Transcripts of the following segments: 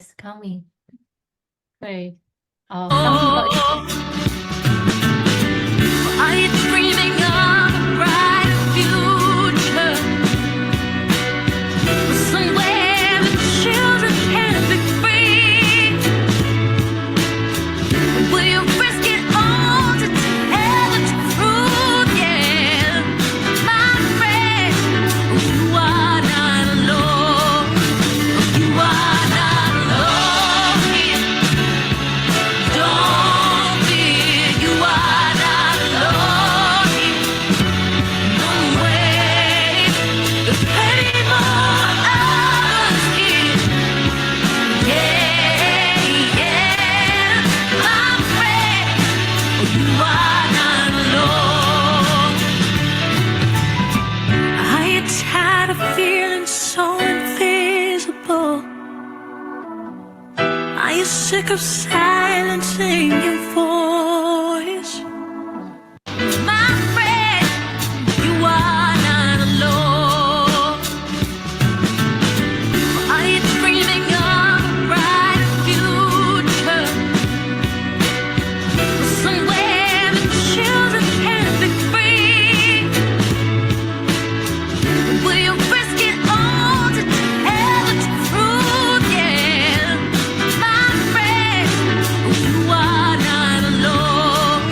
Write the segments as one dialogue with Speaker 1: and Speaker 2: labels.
Speaker 1: It's coming. Wait. Oh, something
Speaker 2: Are you dreaming of a brighter future? Somewhere the children can be free. Will you risk it all to tell the truth? Yeah, my friend, you are not alone. You are not alone here. Don't fear, you are not alone here. No way, there's plenty more of us here. Yeah, yeah, my friend, you are not alone. Are you tired of feeling so invisible? Are you sick of silencing your voice? My friend, you are not alone. Are you dreaming of a brighter future? Somewhere the children can be free. Will you risk it all to tell the truth? Yeah, my friend, you are not alone.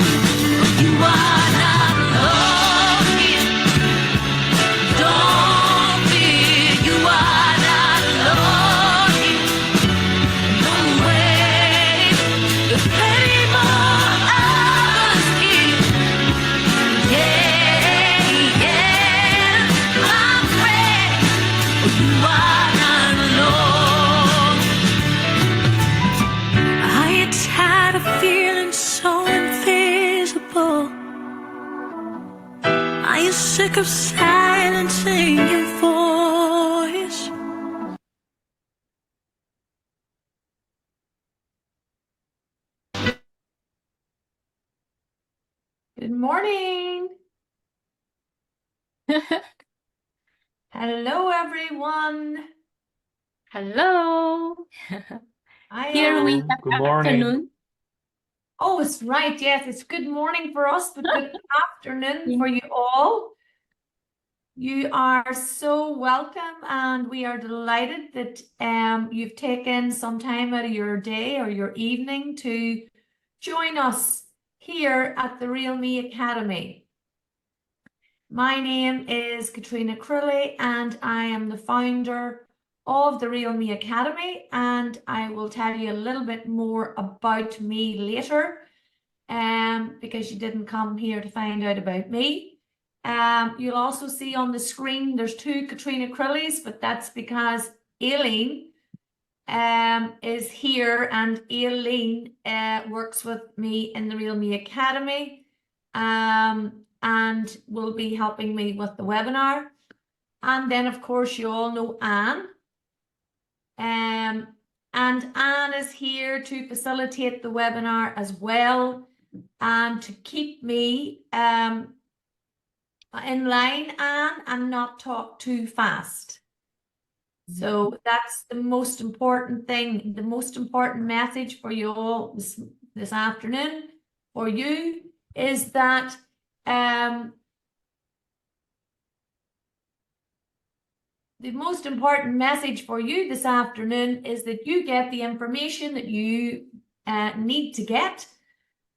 Speaker 2: You are not alone here. Don't fear, you are not alone here. No way, there's plenty more of us here. Yeah, yeah, my friend, you are not alone. Are you tired of feeling so invisible? Are you sick of silencing your voice?
Speaker 3: Good morning. Hello, everyone.
Speaker 1: Hello.
Speaker 3: I
Speaker 1: Here we
Speaker 3: am.
Speaker 1: have
Speaker 4: Good morning.
Speaker 1: afternoon.
Speaker 3: Oh, it's right. Yes, it's good morning for us, but good afternoon
Speaker 1: Yeah.
Speaker 3: for you all. You are so welcome, and we are delighted that you've taken some time out of your day or your evening to join us here at the Real Me Academy. My name is Katrina Crilly, and I am the founder of the Real Me Academy, and I will tell you a little bit more about me later, because you didn't come here to find out about me. You'll also see on the screen there's two Katrina Crillys, but that's because Aileen is here, and Aileen works with me in the Real Me Academy. And will be helping me with the webinar. And then, of course, you all know Anne. And Anne is here to facilitate the webinar as well, and to keep me in line, Anne, and not talk too fast. So that's the most important thing, the most important message for you all this afternoon for you is that the most important message for you this afternoon is that you get the information that you need to get.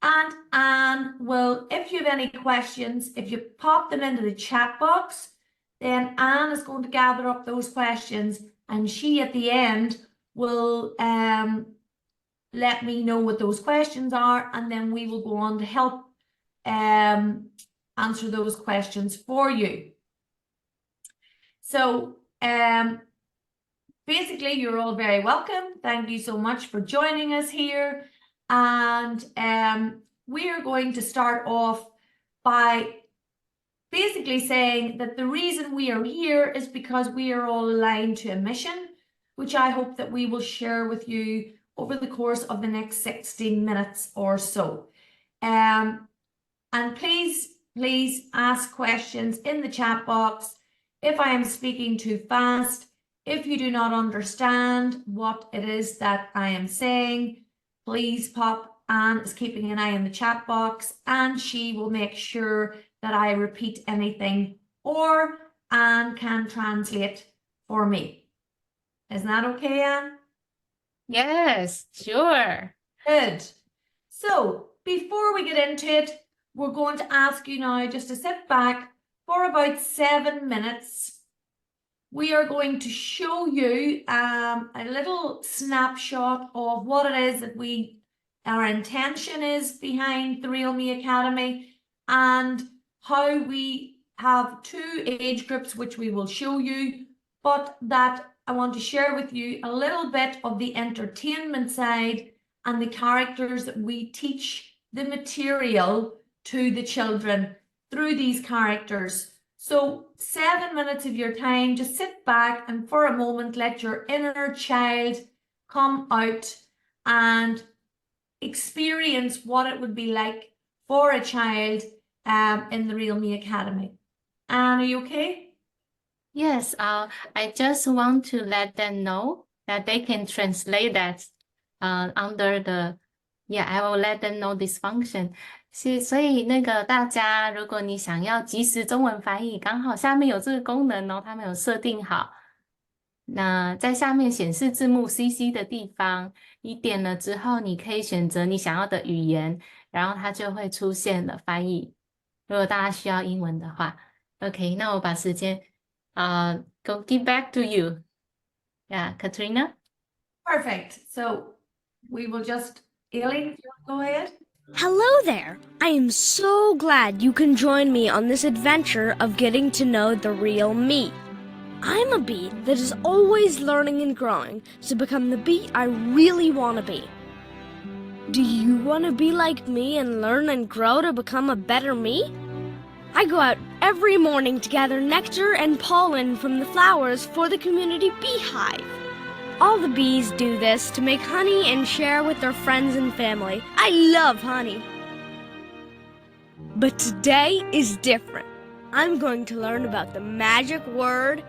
Speaker 3: And Anne will, if you have any questions, if you pop them into the chat box, then Anne is going to gather up those questions, and she at the end will let me know what those questions are, and then we will go on to help answer those questions for you. So basically, you're all very welcome. Thank you so much for joining us here. And we are going to start off by basically saying that the reason we are here is because we are all aligned to a mission, which I hope that we will share with you over the course of the next 16 minutes or so. And please ask questions in the chat box. If I am speaking too fast, If you do not understand what it is that I am saying, please pop. Anne is keeping an eye on the chat box and she will make sure that I repeat anything or Anne can translate for me. Isn't that okay, Anne?
Speaker 1: Yes, sure.
Speaker 3: Good. So before we get into it, we're going to ask you now just to sit back for about 7 minutes. We are going to show you a little snapshot of what it is that our intention is behind the Real Me Academy and how we have 2 age groups which we will show you, but that I want to share with you a little bit of the entertainment side and the characters that we teach the material to the children through these characters. So 7 minutes of your time, just sit back and for a moment let your inner child come out and experience what it would be like for a child in the Real Me Academy. Anne, are you okay?
Speaker 1: Yes, I just want to let them know that they can translate that under the, yeah, I will let them know this function. 所以那个大家，如果你想要即时中文翻译，刚好下面有这个功能哦，他们有设定好。那在下面显示字幕 CC 的地方，你点了之后，你可以选择你想要的语言，然后它就会出现了翻译。如果大家需要英文的话 ，OK， 那我把时间go give back to you. Yeah, Katrina?
Speaker 3: Perfect. So we will just, Aileen, if you want to go ahead.
Speaker 4: Hello there! I am so glad you can join me on this adventure of getting to know the real me. I'm a bee that is always learning and growing to become the bee I really want to be. Do you want to be like me and learn and grow to become a better me? I go out every morning to gather nectar and pollen from the flowers for the community beehive. All the bees do this to make honey and share with their friends and family. I love honey. But today is different. I'm going to learn about the magic word,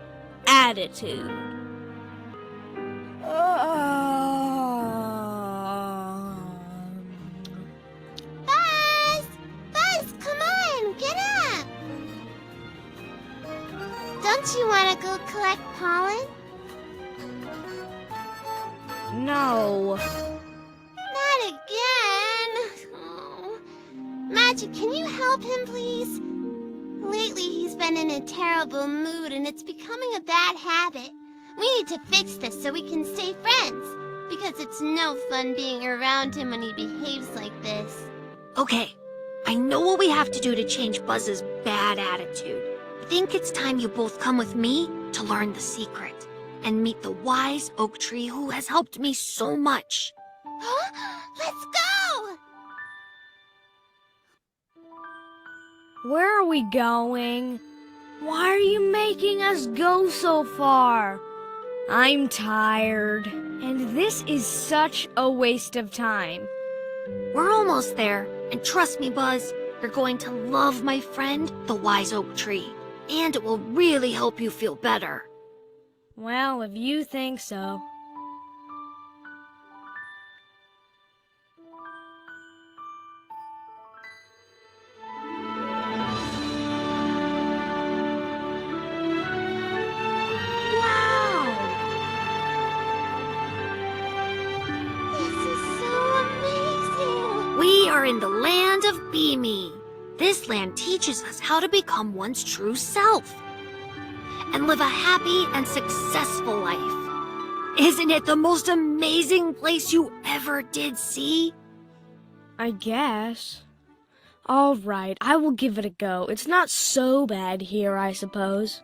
Speaker 4: attitude.
Speaker 5: Buzz, come on, get up! Don't you want to go collect pollen?
Speaker 4: No.
Speaker 5: Not again. Oh. Magic, can you help him, please? Lately, he's been in a terrible mood, and it's becoming a bad habit. We need to fix this so we can stay friends, because it's no fun being around him when he behaves like this.
Speaker 6: Okay, I know what we have to do to change Buzz's bad attitude. I think it's time you both come with me to learn the secret and meet the wise oak tree who has helped me so much.
Speaker 5: Huh? Let's go!
Speaker 4: Where are we going? Why are you making us go so far? I'm tired, and this is such a waste of time.
Speaker 6: We're almost there, and trust me, Buzz, you're going to love my friend, the wise oak tree, and it will really help you feel better.
Speaker 4: Well, if you think so.
Speaker 5: This is so amazing!
Speaker 6: We are in the land of Beamy. This land teaches us how to become one's true self and live a happy and successful life. Isn't it the most amazing place you ever did see?
Speaker 4: I guess. All right, I will give it a go. It's not so bad here, I suppose.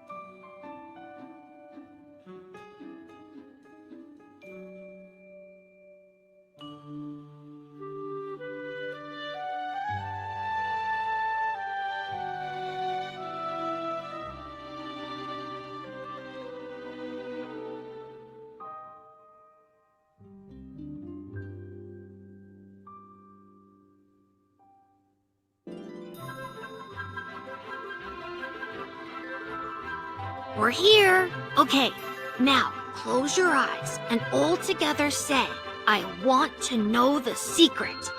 Speaker 6: We're here. Okay, now close your eyes and all together say, I want to know the secret.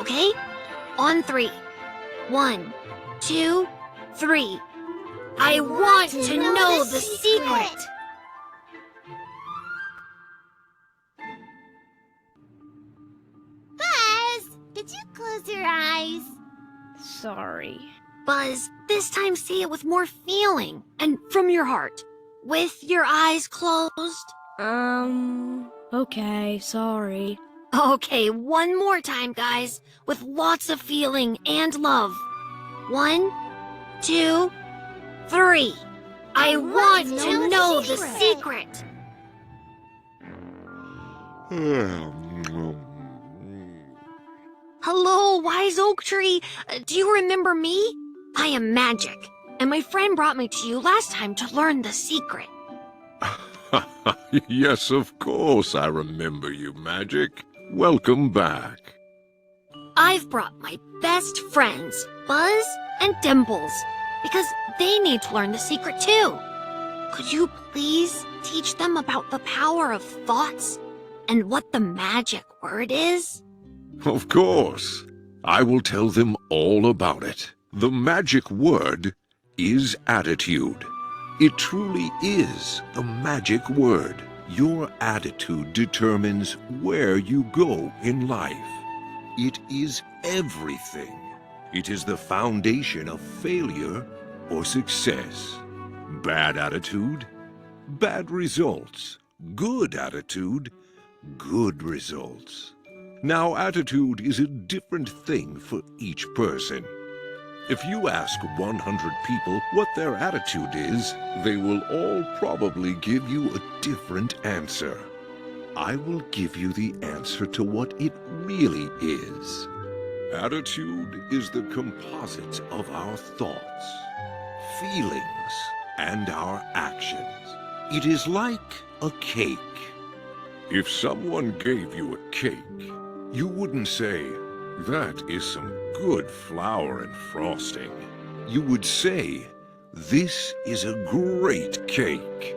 Speaker 6: Okay? On 3. 1, 2, 3. I want to know the secret.
Speaker 5: Buzz, did you close your eyes?
Speaker 4: Sorry.
Speaker 6: Buzz, this time say it with more feeling and from your heart. With your eyes closed.
Speaker 4: Okay, sorry.
Speaker 6: Okay, one more time, guys, with lots of feeling and love. 1, 2, 3. I want to know the secret. Hello, Wise Oak Tree. Do you remember me? I am Magic, and my friend brought me to you last time to learn the secret.
Speaker 7: Yes, of course I remember you, Magic. Welcome back.
Speaker 6: I've brought my best friends, Buzz and Dimples, because they need to learn the secret too. Could you please teach them about the power of thoughts and what the magic word is?
Speaker 7: Of course. I will tell them all about it. The magic word is attitude. It truly is the magic word. Your attitude determines where you go in life. It is everything. It is the foundation of failure or success. Bad attitude, bad results. Good attitude, good results. Now, attitude is a different thing for each person. If you ask 100 people what their attitude is, they will all probably give you a different answer. I will give you the answer to what it really is. Attitude is the composite of our thoughts, feelings, and our actions. It is like a cake. If someone gave you a cake, you wouldn't say, "That is some good flour and frosting." You would say, "This is a great cake,"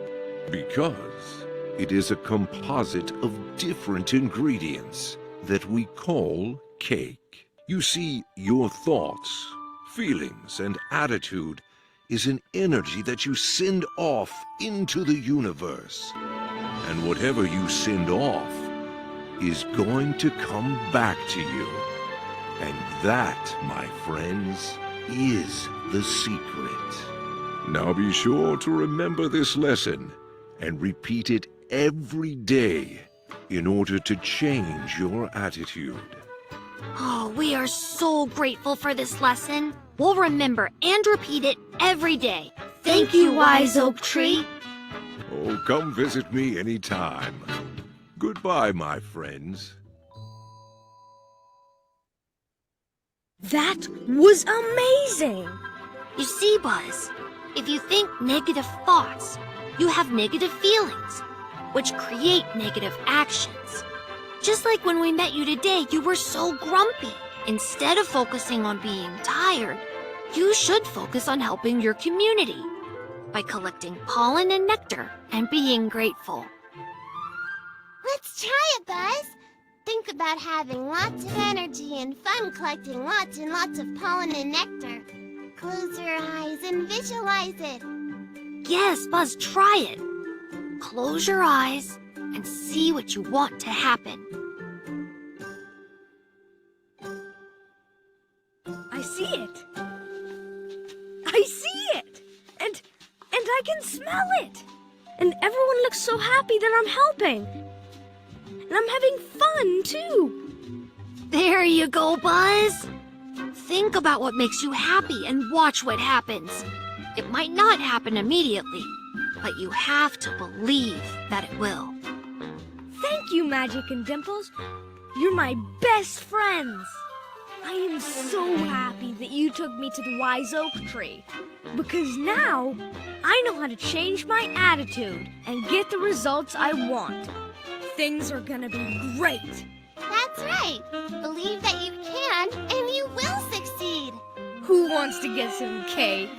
Speaker 7: because it is a composite of different ingredients that we call cake. You see, your thoughts, feelings, and attitude is an energy that you send off into the universe. And whatever you send off is going to come back to you. And that, my friends, is the secret. Now be sure to remember this lesson and repeat it every day in order to change your attitude.
Speaker 6: Oh, we are so grateful for this lesson. We'll remember and repeat it every day. Thank you, Wise Oak Tree.
Speaker 7: Oh, come visit me anytime. Goodbye, my friends.
Speaker 4: That was amazing!
Speaker 6: You see, Buzz, if you think negative thoughts, you have negative feelings, which create negative actions. Just like when we met you today, you were so grumpy. Instead of focusing on being tired, you should focus on helping your community by collecting pollen and nectar and being grateful.
Speaker 5: Let's try it, Buzz. Think about having lots of energy and fun collecting lots and lots of pollen and nectar. Close your eyes and visualize it.
Speaker 6: Yes, Buzz, try it. Close your eyes and see what you want to happen.
Speaker 4: I see it. I see it. And I can smell it. And everyone looks so happy that I'm helping. And I'm having fun, too.
Speaker 6: There you go, Buzz. Think about what makes you happy and watch what happens. It might not happen immediately, but you have to believe that it will.
Speaker 4: Thank you, Magic and Dimples. You're my best friends. I am so happy that you took me to the Wise Oak Tree. Because now, I know how to change my attitude and get the results I want. Things are gonna be great.
Speaker 5: That's right. Believe that you can, and you will succeed.
Speaker 4: Who wants to get some cake?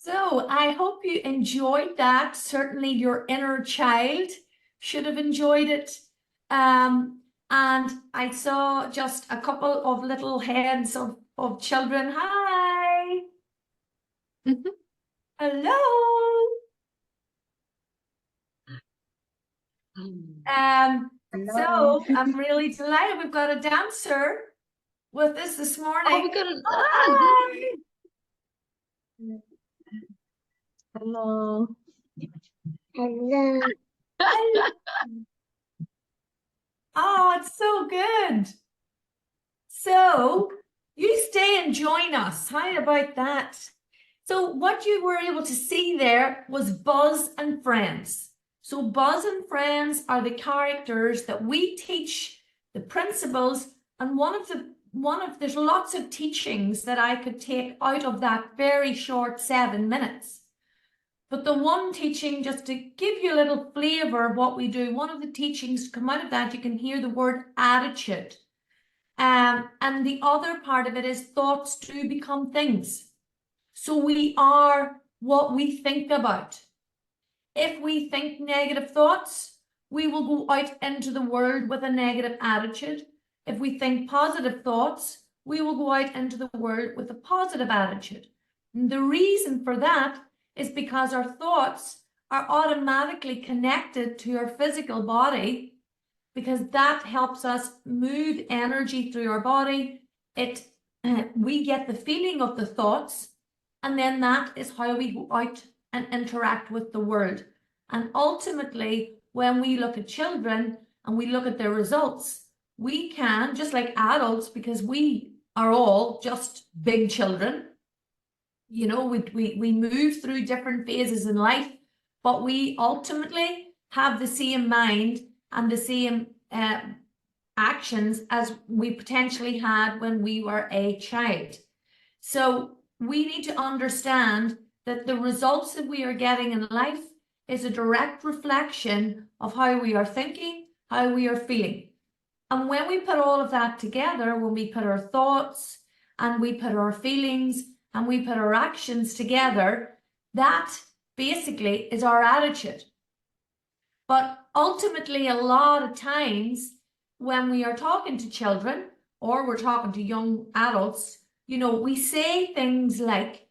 Speaker 3: So I hope you enjoyed that. Certainly your inner child should have enjoyed it. And I saw just a couple of little heads of children. Hi. Hello. So I'm really delighted. We've got a dancer with us this morning.
Speaker 1: Oh, we got an
Speaker 3: Hi.
Speaker 1: hello.
Speaker 5: Hello.
Speaker 3: Oh, it's so good. So you stay and join us. How about that? So what you were able to see there was Buzz and Friends. So Buzz and Friends are the characters that we teach the principles, and there's lots of teachings that I could take out of that very short 7 minutes. But the one teaching, just to give you a little flavor of what we do, one of the teachings to come out of that, you can hear the word attitude. And the other part of it is thoughts do become things. So we are what we think about. If we think negative thoughts, we will go out into the world with a negative attitude. If we think positive thoughts, we will go out into the world with a positive attitude. And the reason for that is because our thoughts are automatically connected to our physical body, because that helps us move energy through our body. We get the feeling of the thoughts, and then that is how we go out and interact with the world. And ultimately, when we look at children and we look at their results, we can, just like adults, because we are all just big children, you know, we move through different phases in life, but we ultimately have the same mind and the same actions as we potentially had when we were a child. So we need to understand that the results that we are getting in life is a direct reflection of how we are thinking, how we are feeling. And when we put all of that together, when we put our thoughts and we put our feelings and we put our actions together, that basically is our attitude. But ultimately, a lot of times when we are talking to children or we're talking to young adults, you know, we say things like,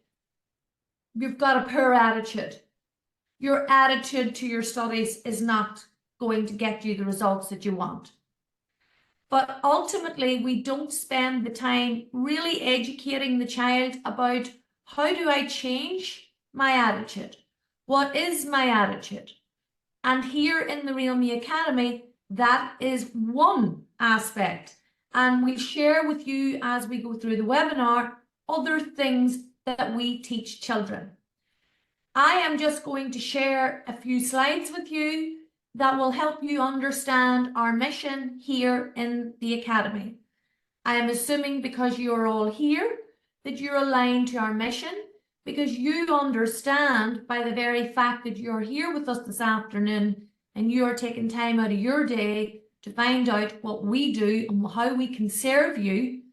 Speaker 3: you've got a poor attitude. Your attitude to your studies is not going to get you the results that you want. But ultimately, we don't spend the time really educating the child about, how do I change my attitude? What is my attitude? And here in the Real Me Academy, that is one aspect. And we share with you as we go through the webinar other things that we teach children. I am just going to share a few slides with you that will help you understand our mission here in the Academy. I am assuming because you're all here that you're aligned to our mission, because you understand by the very fact that you're here with us this afternoon and you are taking time out of your day to find out what we do and how we can serve you,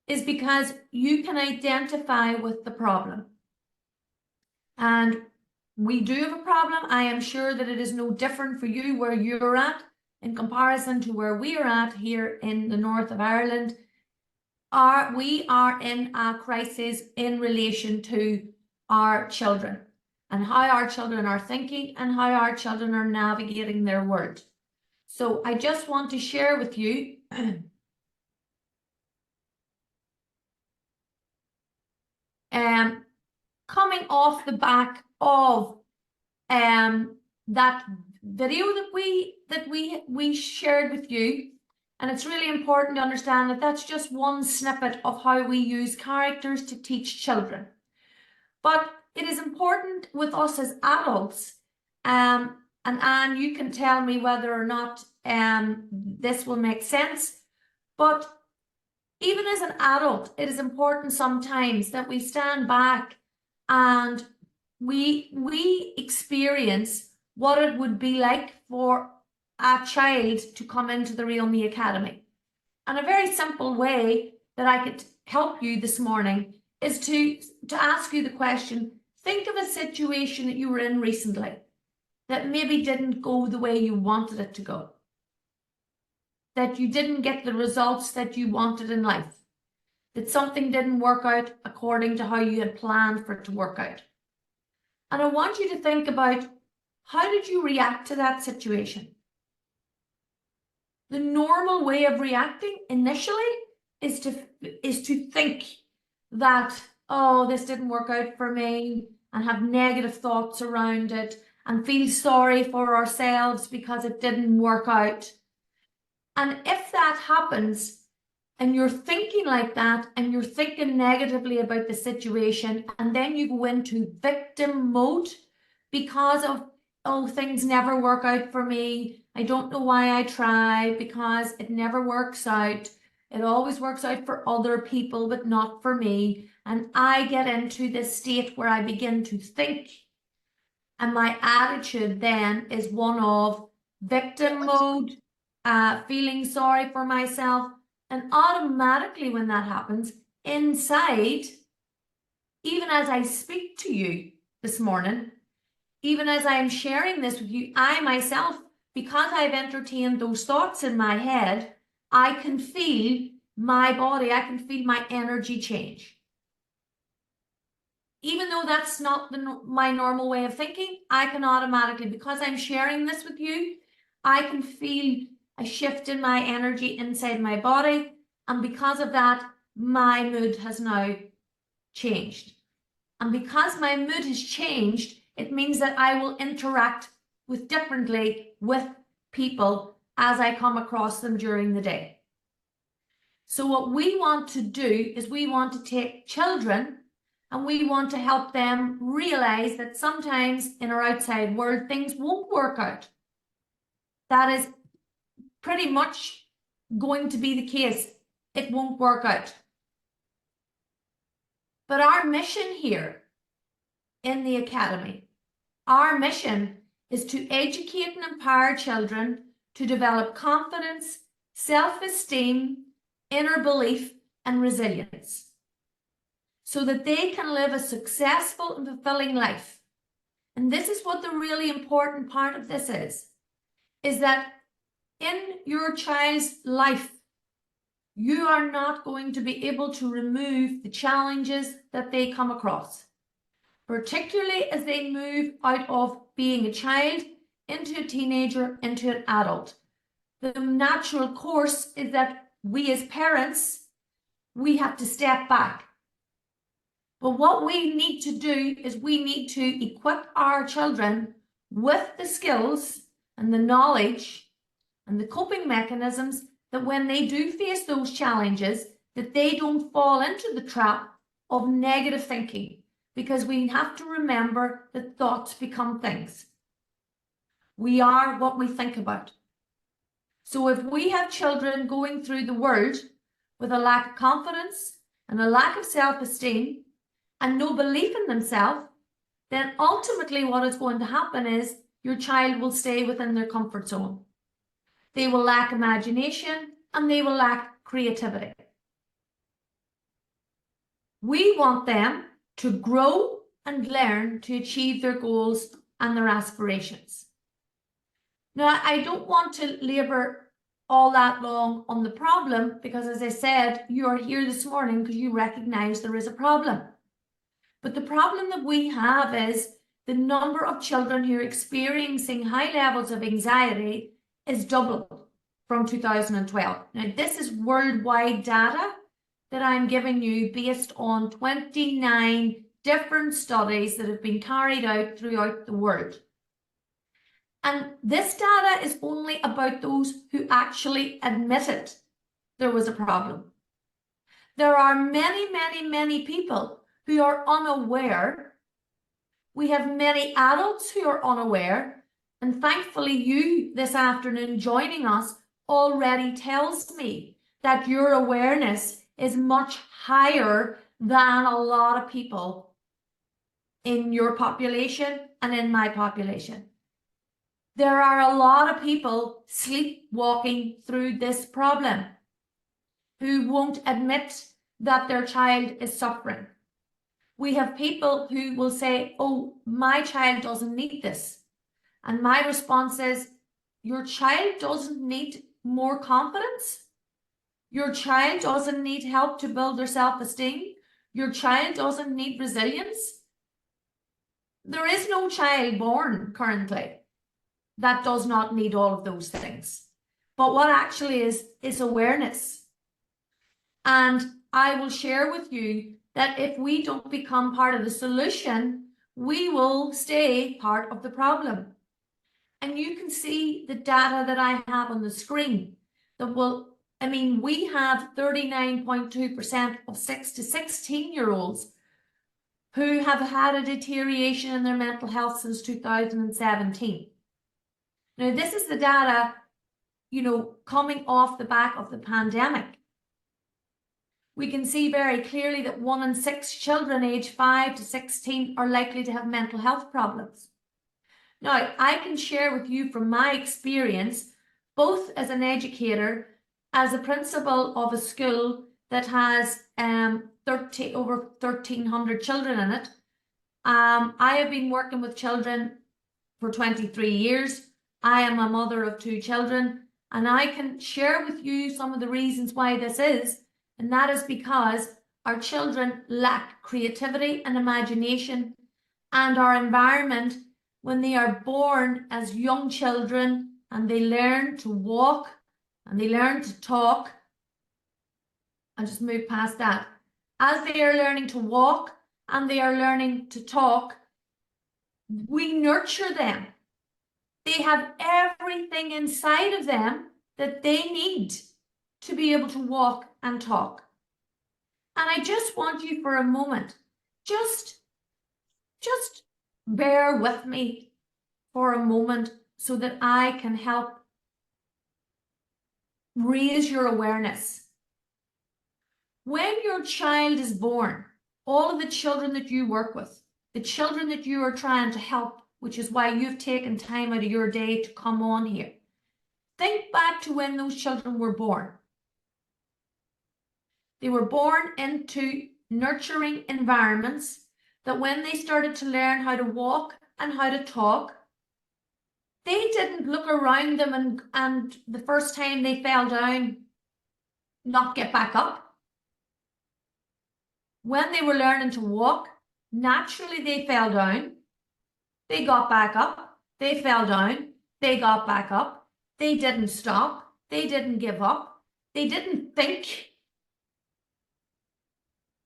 Speaker 3: is because you can identify with the problem. And we do have a problem. I am sure that it is no different for you where you're at in comparison to where we are at here in the north of Ireland. We are in a crisis in relation to our children and how our children are thinking and how our children are navigating their world. So I just want to share with you coming off the back of that video that we shared with you, and it's really important to understand that that's just one snippet of how we use characters to teach children. But it is important with us as adults, and Anne, you can tell me whether or not this will make sense, but even as an adult, it is important sometimes that we stand back and we experience what it would be like for a child to come into the Real Me Academy. And a very simple way that I could help you this morning is to ask you the question, think of a situation that you were in recently that maybe didn't go the way you wanted it to go, that you didn't get the results that you wanted in life, that something didn't work out according to how you had planned for it to work out. And I want you to think about, how did you react to that situation? The normal way of reacting initially is to think that, oh, this didn't work out for me, and have negative thoughts around it, and feel sorry for ourselves because it didn't work out. And if that happens, and you're thinking like that, and you're thinking negatively about the situation, and then you go into victim mode because of, oh, things never work out for me, I don't know why I try, because it never works out. It always works out for other people, but not for me. And I get into this state where I begin to think. And my attitude then is one of victim mode, feeling sorry for myself. And automatically when that happens, inside, even as I speak to you this morning, even as I am sharing this with you, I myself, because I've entertained those thoughts in my head, I can feel my body, I can feel my energy change. Even though that's not my normal way of thinking, I can automatically, because I'm sharing this with you, I can feel a shift in my energy inside my body. And because of that, my mood has now changed. And because my mood has changed, it means that I will interact differently with people as I come across them during the day. So what we want to do is we want to take children and we want to help them realize that sometimes in our outside world, things won't work out. That is pretty much going to be the case. It won't work out. But our mission here in the Academy, our mission is to educate and empower children to develop confidence, self-esteem, inner belief, and resilience, so that they can live a successful and fulfilling life. And this is what the really important part of this is that in your child's life, you are not going to be able to remove the challenges that they come across, particularly as they move out of being a child into a teenager, into an adult. The natural course is that we as parents, we have to step back. But what we need to do is we need to equip our children with the skills and the knowledge and the coping mechanisms that when they do face those challenges, that they don't fall into the trap of negative thinking, because we have to remember that thoughts become things. We are what we think about. So if we have children going through the world with a lack of confidence and a lack of self-esteem and no belief in themselves, then ultimately what is going to happen is your child will stay within their comfort zone. They will lack imagination and they will lack creativity. We want them to grow and learn to achieve their goals and their aspirations. Now, I don't want to labour all that long on the problem, because as I said, you are here this morning because you recognise there is a problem. But the problem that we have is the number of children who are experiencing high levels of anxiety is doubled from 2012. Now, this is worldwide data that I'm giving you based on 29 different studies that have been carried out throughout the world. And this data is only about those who actually admitted there was a problem. There are many, many, many people who are unaware. We have many adults who are unaware. And thankfully, you this afternoon joining us already tells me that your awareness is much higher than a lot of people in your population and in my population. There are a lot of people sleepwalking through this problem who won't admit that their child is suffering, We have people who will say, oh, my child doesn't need this. And my response is, your child doesn't need more confidence. Your child doesn't need help to build their self-esteem. Your child doesn't need resilience. There is no child born currently that does not need all of those things. But what actually is awareness. And I will share with you that if we don't become part of the solution, we will stay part of the problem. And you can see the data that I have on the screen that will, we have 39.2% of 6 to 16-year-olds who have had a deterioration in their mental health since 2017. Now, this is the data, coming off the back of the pandemic. We can see very clearly that 1 in 6 children aged 5 to 16 are likely to have mental health problems. Now, I can share with you from my experience, both as an educator, as a principal of a school that has over 1,300 children in it. I have been working with children for 23 years. I am a mother of 2 children, and I can share with you some of the reasons why this is, and that is because our children lack creativity and imagination, and our environment, when they are born as young children and they learn to walk and they learn to talk. I'll just move past that. As they are learning to walk and they are learning to talk, we nurture them. They have everything inside of them that they need to be able to walk and talk. And I just want you for a moment, just bear with me for a moment so that I can help raise your awareness. When your child is born, all of the children that you work with, the children that you are trying to help, which is why you've taken time out of your day to come on here, think back to when those children were born. They were born into nurturing environments that when they started to learn how to walk and how to talk, they didn't look around them and the first time they fell down, not get back up. When they were learning to walk, naturally they fell down, they got back up, they fell down, they got back up, they didn't stop, they didn't give up, they didn't think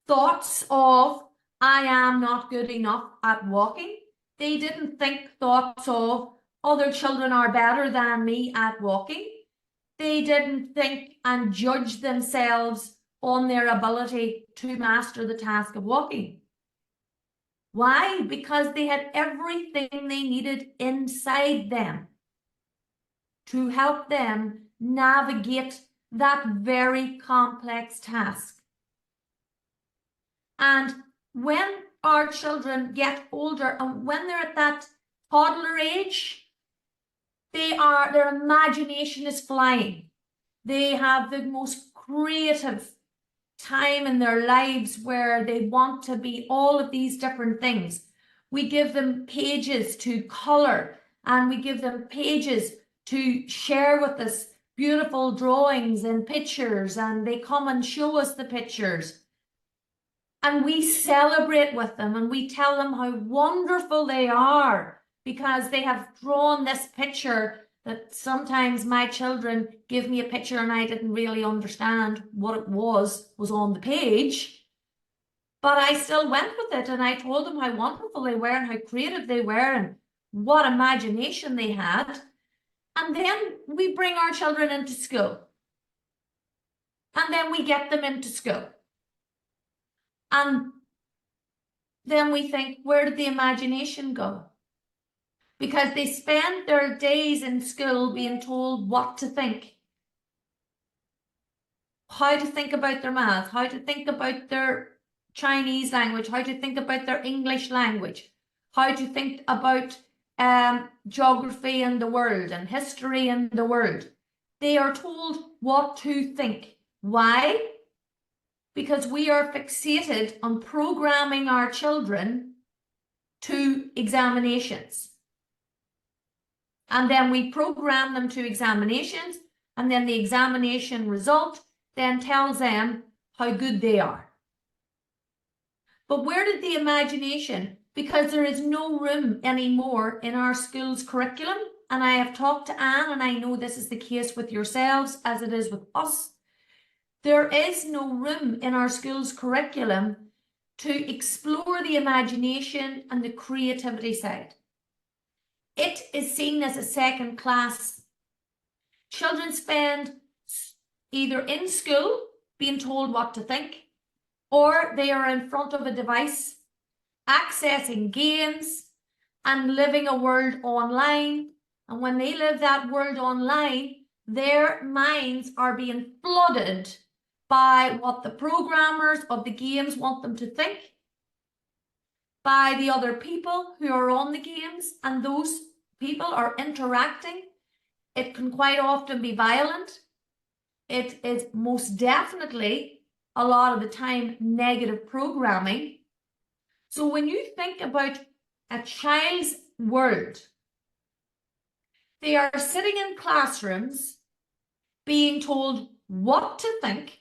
Speaker 3: thoughts of, I am not good enough at walking. They didn't think thoughts of, other children are better than me at walking. They didn't think and judge themselves on their ability to master the task of walking. Why? Because they had everything they needed inside them to help them navigate that very complex task. And when our children get older and when they're at that toddler age, their imagination is flying. They have the most creative time in their lives where they want to be all of these different things. We give them pages to color and we give them pages to share with us beautiful drawings and pictures, and they come and show us the pictures. And we celebrate with them and we tell them how wonderful they are because they have drawn this picture that sometimes my children give me a picture and I didn't really understand what it was on the page. But I still went with it and I told them how wonderful they were and how creative they were and what imagination they had. And then we bring our children into school. And then we get them into school. And then we think, where did the imagination go? Because they spend their days in school being told what to think. How to think about their math, how to think about their Chinese language, how to think about their English language, how to think about geography in the world and history in the world. They are told what to think. Why? because we are fixated on programming our children to examinations. And then we program them to examinations, and then the examination result then tells them how good they are. But where did the imagination, because there is no room anymore in our school's curriculum, and I have talked to Anne, and I know this is the case with yourselves as it is with us, there is no room in our school's curriculum to explore the imagination and the creativity side. It is seen as a second class. Children spend either in school being told what to think, or they are in front of a device, accessing games and living a world online. And when they live that world online, their minds are being flooded by what the programmers of the games want them to think, by the other people who are on the games, and those people are interacting. It can quite often be violent. It is most definitely a lot of the time negative programming. So when you think about a child's world, they are sitting in classrooms being told what to think.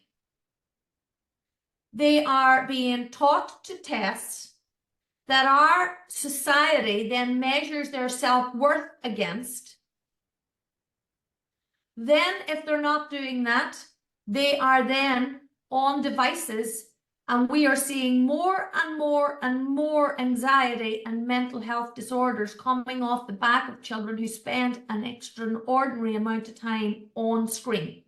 Speaker 3: They are being taught to tests that our society then measures their self-worth against. Then, if they're not doing that, they are then on devices, and we are seeing more and more and more anxiety and mental health disorders coming off the back of children who spend an extraordinary amount of time on screen.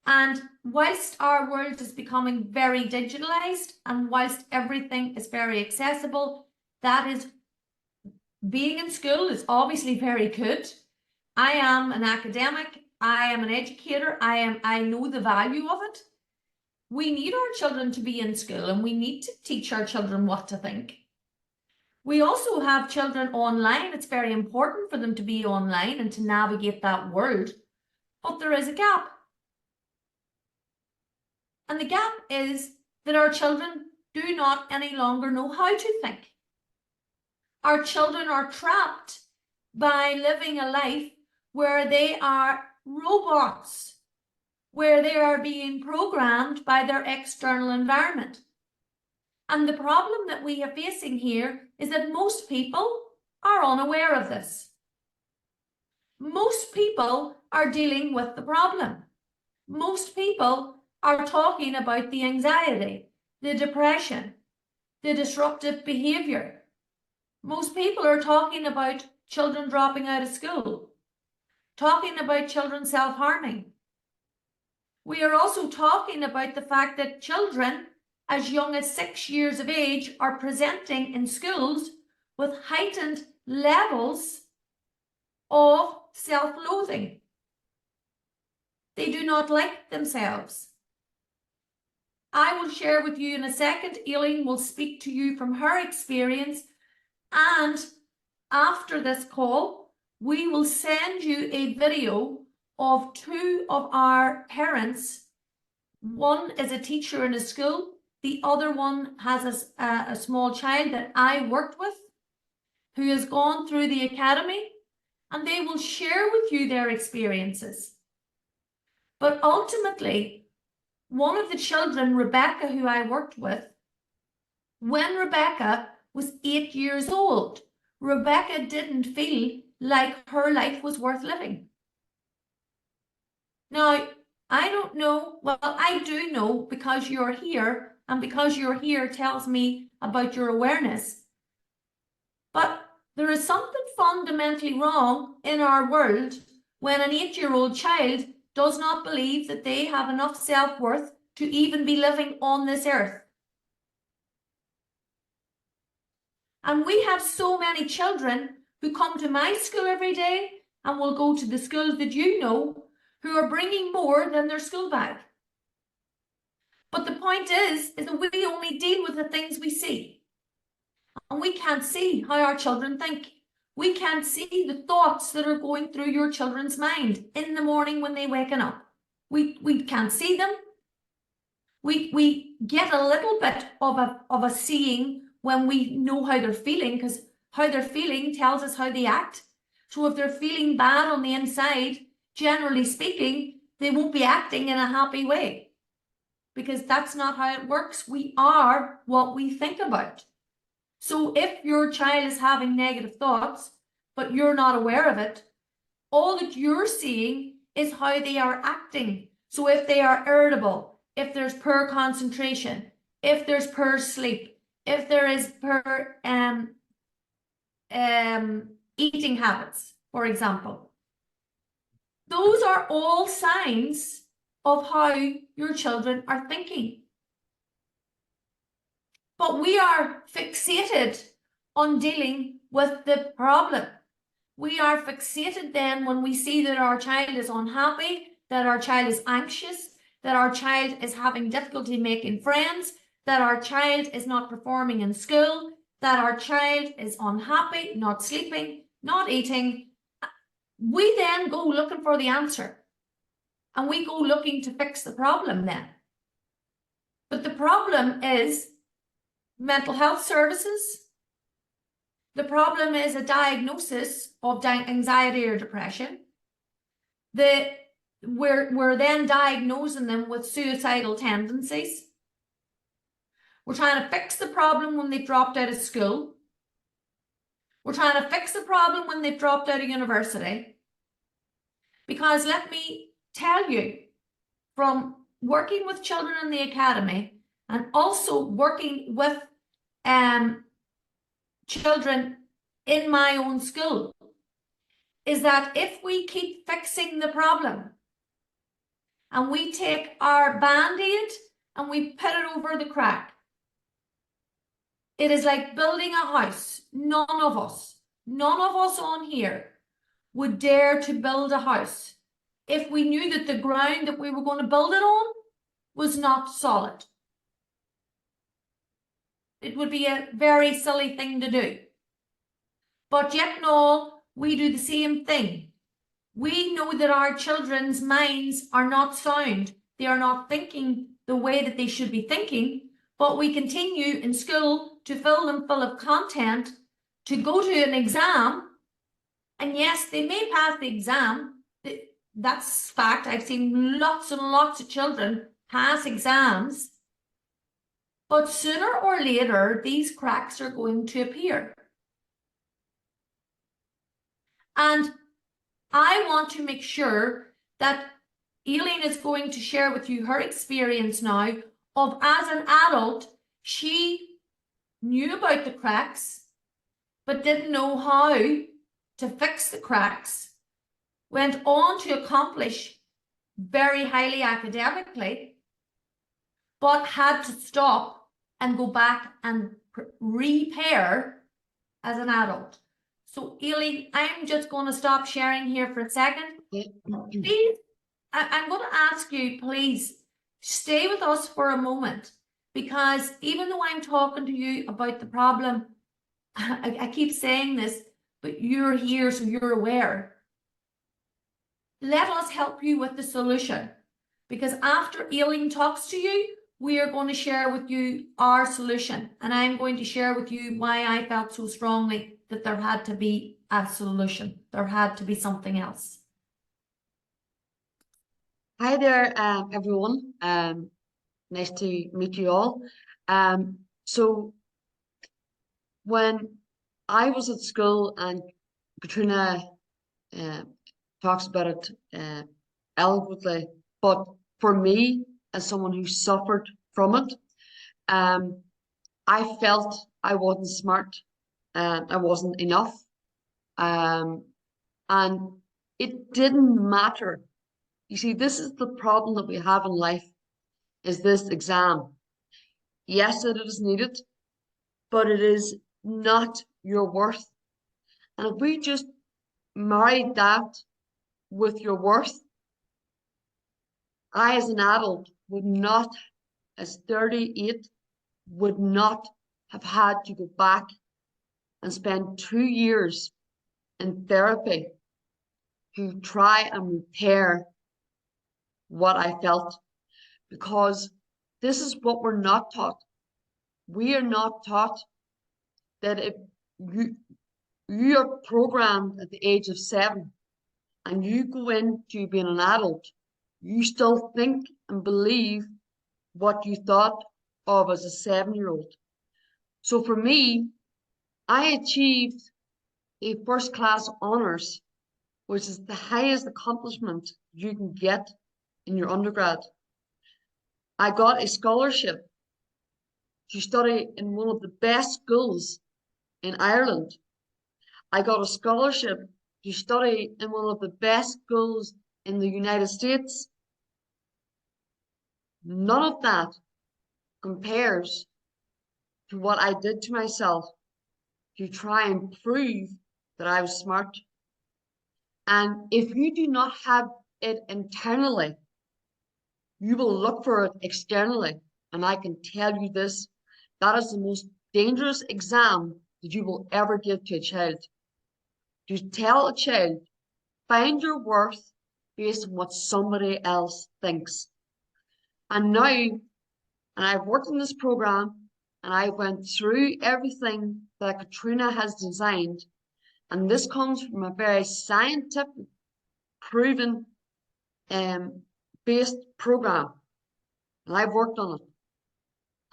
Speaker 3: And whilst our world is becoming very digitalized, and whilst everything is very accessible, that is, being in school is obviously very good. I am an academic, I am an educator, I know the value of it. We need our children to be in school, and we need to teach our children what to think. We also have children online. It's very important for them to be online and to navigate that world. But there is a gap. And the gap is that our children do not any longer know how to think. Our children are trapped by living a life where they are robots, where they are being programmed by their external environment. And the problem that we are facing here is that most people are unaware of this. Most people are dealing with the problem. Most people are talking about the anxiety, the depression, the disruptive behavior. Most people are talking about children dropping out of school, talking about children self-harming. We are also talking about the fact that children as young as 6 years of age are presenting in schools with heightened levels of self-loathing. They do not like themselves. I will share with you in a second. Aileen will speak to you from her experience, and after this call, we will send you a video of 2 of our parents. One is a teacher in a school, the other one has a small child that I worked with who has gone through the academy, and they will share with you their experiences. But ultimately, one of the children, Rebecca, who I worked with, when Rebecca was 8 years old, Rebecca didn't feel like her life was worth living. Now, I don't know, well, I do know because you're here, and because you're here tells me about your awareness. But there is something fundamentally wrong in our world when an 8-year-old child does not believe that they have enough self-worth to even be living on this earth. And we have so many children who come to my school every day and will go to the schools that you know, who are bringing more than their school bag. But the point is that we only deal with the things we see. And we can't see how our children think. We can't see the thoughts that are going through your children's mind in the morning when they're waking up. We can't see them. We get a little bit of a seeing when we know how they're feeling, because how they're feeling tells us how they act. So if they're feeling bad on the inside, generally speaking, they won't be acting in a happy way, because that's not how it works. We are what we think about. So if your child is having negative thoughts, but you're not aware of it, all that you're seeing is how they are acting. So if they are irritable, if there's poor concentration, if there's poor sleep, if there is poor eating habits, for example, those are all signs of how your children are thinking. But we are fixated on dealing with the problem. We are fixated then when we see that our child is unhappy, that our child is anxious, that our child is having difficulty making friends, that our child is not performing in school, that our child is unhappy, not sleeping, not eating. We then go looking for the answer, and we go looking to fix the problem then. But the problem is mental health services. The problem is a diagnosis of anxiety or depression. We're then diagnosing them with suicidal tendencies. We're trying to fix the problem when they dropped out of school. We're trying to fix the problem when they've dropped out of university. Because let me tell you, from working with children in the academy and also working with children in my own school, is that if we keep fixing the problem and we take our Band-Aid and we put it over the crack, it is like building a house. None of us on here would dare to build a house if we knew that the ground that we were going to build it on was not solid. It would be a very silly thing to do. But yet no, we do the same thing. We know that our children's minds are not sound. They are not thinking the way that they should be thinking, but we continue in school to fill them full of content, to go to an exam, and yes, they may pass the exam. That's fact. I've seen lots and lots of children pass exams, but sooner or later, these cracks are going to appear. And I want to make sure that Aileen is going to share with you her experience now of, as an adult, she knew about the cracks, but didn't know how to fix the cracks, went on to accomplish very highly academically, but had to stop and go back and repair as an adult. So Aileen, I'm just going to stop sharing here for a second. Please, I'm going to ask you, please stay with us for a moment, because even though I'm talking to you about the problem, I keep saying this, but you're here, so you're aware. Let us help you with the solution, because after Aileen talks to you, we are going to share with you our solution, and I'm going to share with you why I felt so strongly that there had to be a solution. There had to be something else.
Speaker 8: Hi there, everyone. Nice to meet you all. So when I was at school, and Katrina talks about it eloquently, but for me, as someone who suffered from it, I felt I wasn't smart, I wasn't enough, and it didn't matter. You see, this is the problem that we have in life, is this exam. Yes, it is needed, but it is not your worth. And if we just married that with your worth, I, as an adult, would not, as 38, would not have had to go back and spend 2 years in therapy to try and repair what I felt, because this is what we're not taught. We are not taught that if you are programmed at the age of 7 and you go into being an adult, you still think and believe what you thought of as a 7-year-old. So for me, I achieved a first class honours, which is the highest accomplishment you can get in your undergrad. I got a scholarship to study in one of the best schools in Ireland. I got a scholarship to study in one of the best schools in the United States. None of that compares to what I did to myself to try and prove that I was smart. And if you do not have it internally, you will look for it externally. And I can tell you this, that is the most dangerous exam that you will ever give to a child. To tell a child, find your worth based on what somebody else thinks. And now, and I've worked in this program, and I went through everything that Katrina has designed, and this comes from a very scientific, proven, based program, and I've worked on it.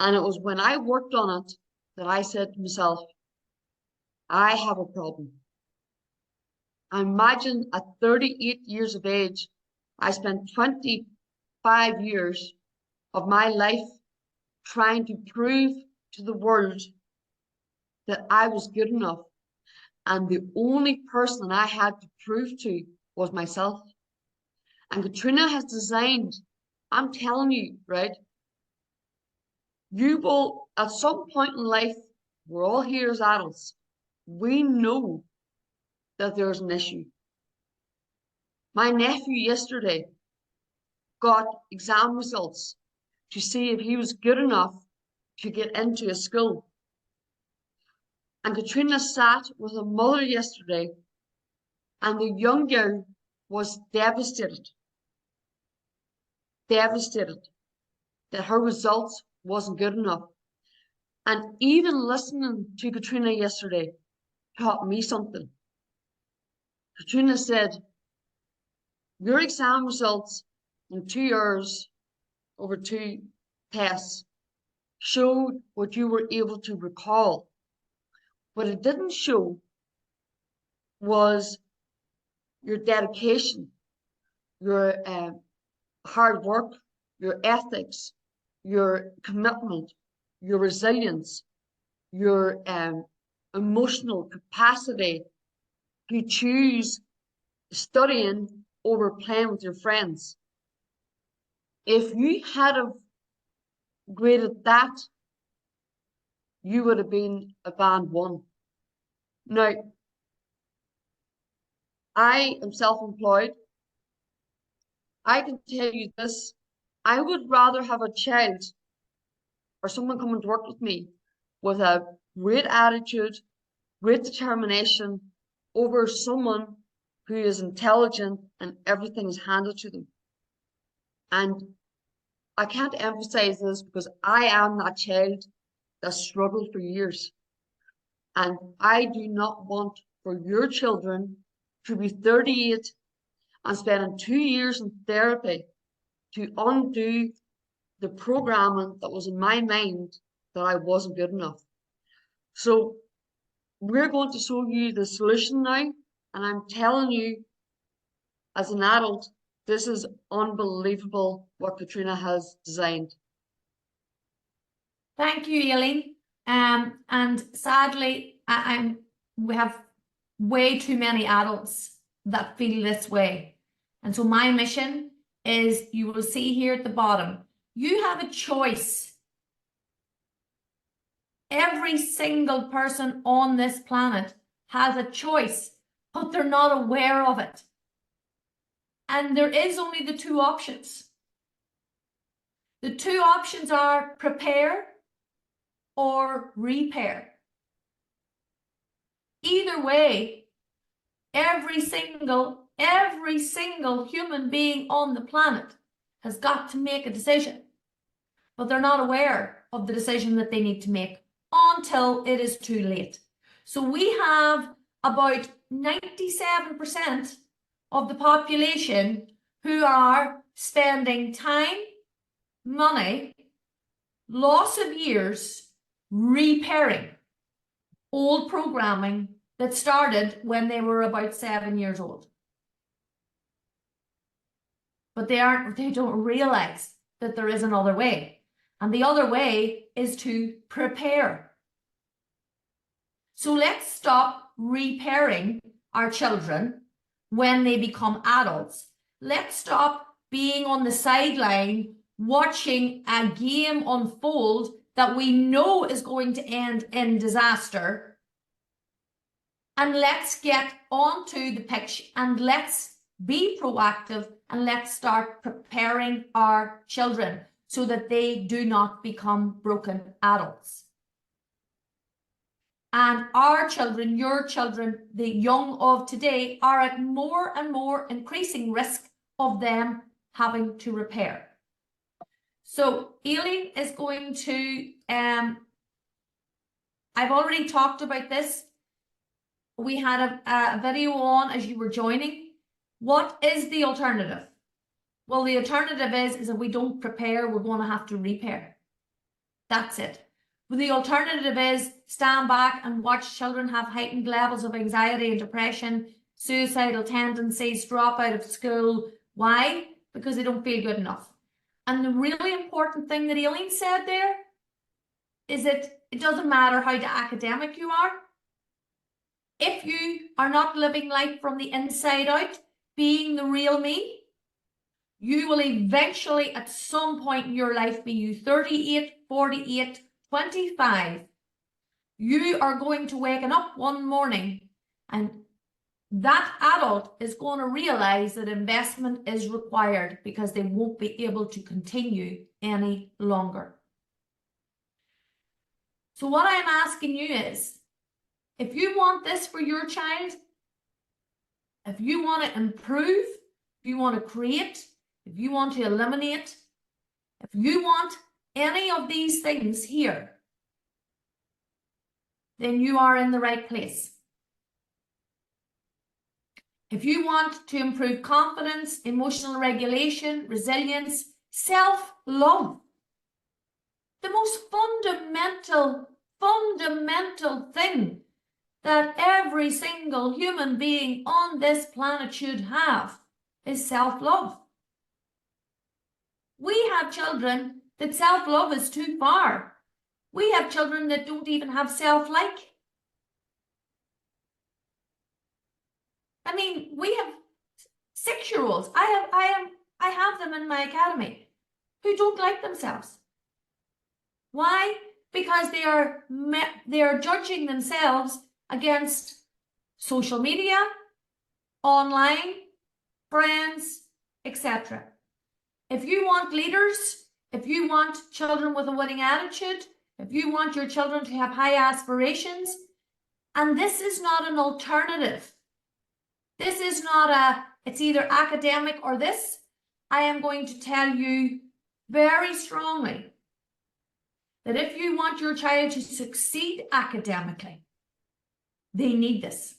Speaker 8: And it was when I worked on it that I said to myself, I have a problem. Imagine at 38 years of age, I spent 25 years of my life trying to prove to the world that I was good enough. And the only person I had to prove to was myself. And Katrina has designed, I'm telling you, right? You will, at some point in life, we're all here as adults. We know that there's an issue. My nephew yesterday got exam results to see if he was good enough to get into a school. And Katrina sat with a mother yesterday, and the young girl was devastated that her results wasn't good enough. And even listening to Katrina yesterday taught me something. Katrina said, your exam results in 2 years over 2 tests showed what you were able to recall. What it didn't show was your dedication, your hard work, your ethics, your commitment, your resilience, your emotional capacity to choose studying over playing with your friends. If you had have graded that, you would have been a band 1. Now, I am self-employed. I can tell you this, I would rather have a child or someone coming to work with me with a great attitude, great determination over someone who is intelligent and everything is handed to them. And I can't emphasize this because I am that child that struggled for years. And I do not want for your children to be 38 and spending 2 years in therapy to undo the programming that was in my mind that I wasn't good enough. So we're going to show you the solution now, and I'm telling you, as an adult, this is unbelievable what Katrina has designed.
Speaker 3: Thank you, Aileen. And sadly, we have way too many adults that feel this way. And so my mission is, you will see here at the bottom, you have a choice. Every single person on this planet has a choice, but they're not aware of it. And there is only the 2 options. The 2 options are prepare or repair. Either way, every single human being on the planet has got to make a decision. but they're not aware of the decision that they need to make until it is too late. So we have about 97% of the population who are spending time, money, loss of years repairing old programming that started when they were about 7 years old. But they don't realize that there is another way. And the other way is to prepare. So let's stop repairing our children when they become adults. Let's stop being on the sideline watching a game unfold that we know is going to end in disaster. And let's get onto the pitch and let's be proactive and let's start preparing our children so that they do not become broken adults. And our children, your children, the young of today are at more and more increasing risk of them having to repair. So Aileen is going to, I've already talked about this. We had a video on as you were joining. What is the alternative? Well, the alternative is if we don't prepare, we're going to have to repair. That's it. But the alternative is stand back and watch children have heightened levels of anxiety and depression, suicidal tendencies, drop out of school. Why? Because they don't feel good enough. And the really important thing that Aileen said there is that it doesn't matter how academic you are. If you are not living life from the inside out, being the real me, you will eventually at some point in your life, be you 38, 48, 25, you are going to waken up one morning and that adult is going to realize that investment is required because they won't be able to continue any longer. So what I'm asking you is, if you want this for your child, if you want to improve, if you want to create, if you want to eliminate, if you want any of these things here, then you are in the right place. If you want to improve confidence, emotional regulation, resilience, self-love, the most fundamental thing that every single human being on this planet should have is self-love. We have children that self-love is too far. We have children that don't even have self-like. I mean, we have 6-year-olds. I have them in my academy who don't like themselves. Why? Because they are judging themselves against social media, online, friends, etc. If you want leaders, if you want children with a winning attitude, if you want your children to have high aspirations, and this is not an alternative. This is not it's either academic or this. I am going to tell you very strongly that if you want your child to succeed academically, they need this.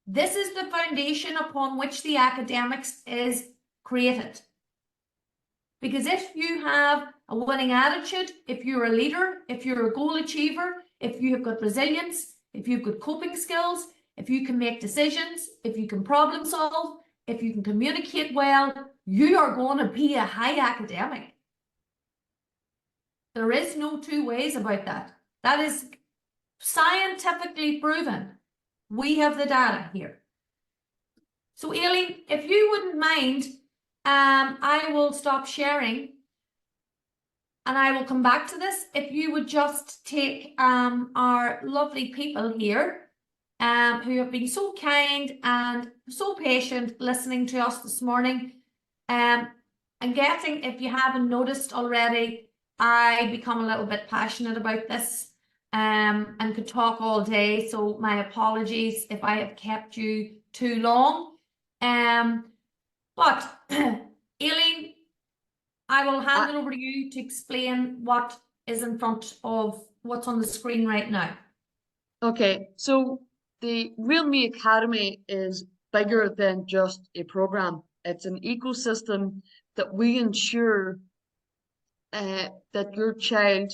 Speaker 3: This is the foundation upon which the academics is created. Because if you have a winning attitude, if you're a leader, if you're a goal achiever, if you have got resilience, if you've got coping skills, if you can make decisions, if you can problem solve, if you can communicate well, you are going to be a high academic. There is no two ways about that. That is scientifically proven. We have the data here. So Aileen, if you wouldn't mind, I will stop sharing and I will come back to this. If you would just take our lovely people here who have been so kind and so patient listening to us this morning. And getting, if you haven't noticed already, I become a little bit passionate about this and could talk all day. So my apologies if I have kept you too long. But Aileen, I will hand it over to you to explain what is in front of what's on the screen right now.
Speaker 8: Okay, so the Real Me Academy is bigger than just a program. It's an ecosystem that we ensure that your child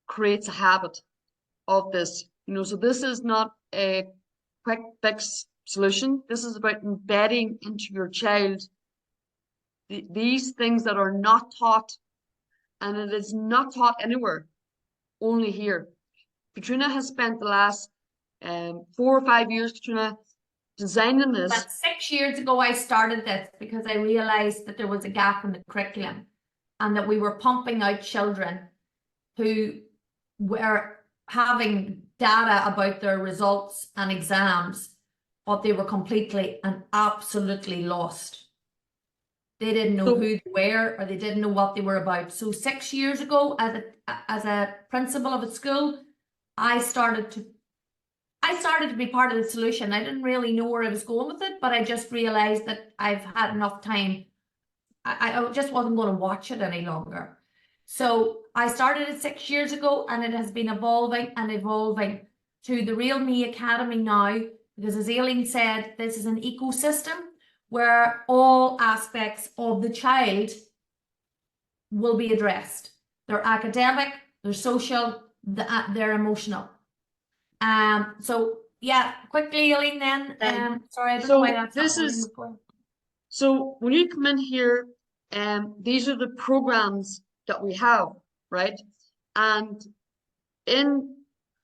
Speaker 8: creates a habit of this. You know, so this is not a quick fix solution. This is about embedding into your child these things that are not taught, and it is not taught anywhere, only here. Katrina has spent the last 4 or 5 years, Katrina, designing this.
Speaker 3: About 6 years ago, I started this because I realized that there was a gap in the curriculum and that we were pumping out children who were having data about their results and exams, but they were completely and absolutely lost. They didn't know
Speaker 8: So-
Speaker 3: who they were, or they didn't know what they were about. So 6 years ago, as a principal of a school, I started to be part of the solution. I didn't really know where I was going with it, but I just realized that I've had enough time. I just wasn't going to watch it any longer. So I started it 6 years ago, and it has been evolving and evolving to the Real Me Academy now, because as Aileen said, this is an ecosystem where all aspects of the child will be addressed. Their academic, their social, their emotional. So yeah, quickly, Aileen, then. Sorry, I don't know why that's not moving before.
Speaker 8: So when you come in here, these are the programs that we have, right? And in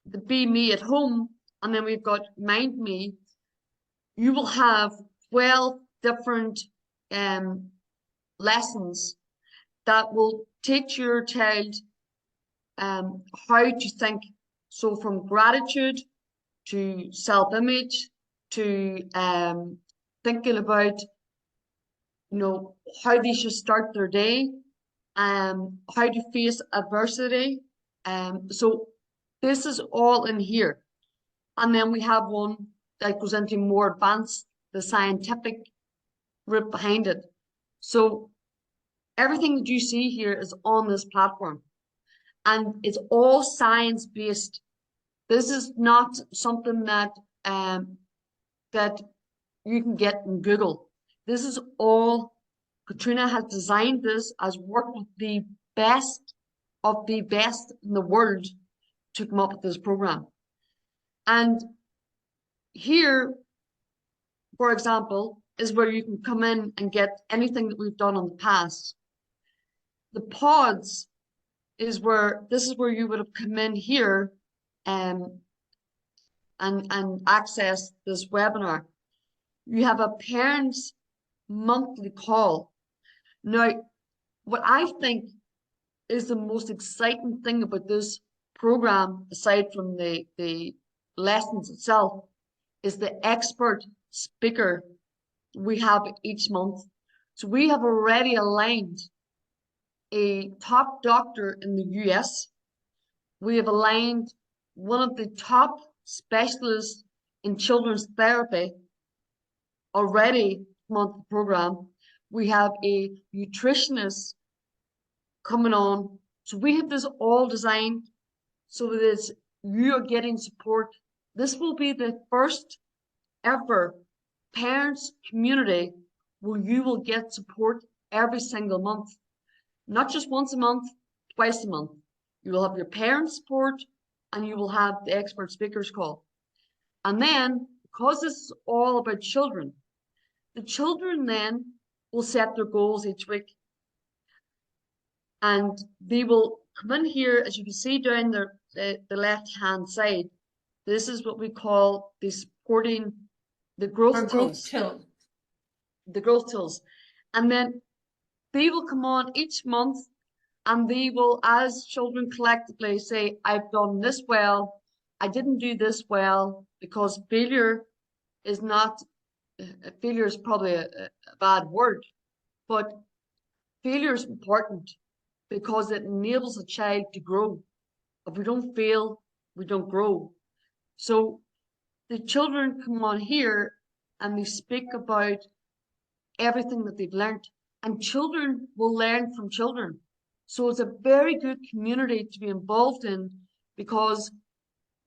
Speaker 8: the Be Me at Home, and then we've got Mind Me, you will have 12 different lessons that will teach your child how to think. So from gratitude to self-image to thinking about, you know, how they should start their day, how to face adversity. So this is all in here. And then we have one that goes into more advanced, the scientific route behind it. So everything that you see here is on this platform, and it's all science-based. This is not something that that you can get in Google. This is all, Katrina has designed this, as worked with the best of the best in the world to come up with this program. And here, for example, is where you can come in and get anything that we've done in the past. The pods is where, this is where you would have come in here and access this webinar. You have a parents monthly call. Now, what I think is the most exciting thing about this program, aside from the lessons itself, is the expert speaker we have each month. So we have already aligned a top doctor in the US. We have aligned one of the top specialists in children's therapy already on the program. We have a nutritionist coming on. So we have this all designed so that you are getting support. This will be the first ever parents community where you will get support every single month. Not just once a month, twice a month. You will have your parents support, and you will have the expert speakers call. And then, because this is all about children, the children then will set their goals each week. And they will come in here, as you can see down the left-hand side. This is what we call the supporting the growth tools. The growth tools. And then they will come on each month, and they will, as children collectively, say, I've done this well, I didn't do this well, because failure is not, failure is probably a bad word, but failure is important because it enables a child to grow. If we don't fail, we don't grow. So the children come on here and they speak about everything that they've learned. and children will learn from children. So it's a very good community to be involved in because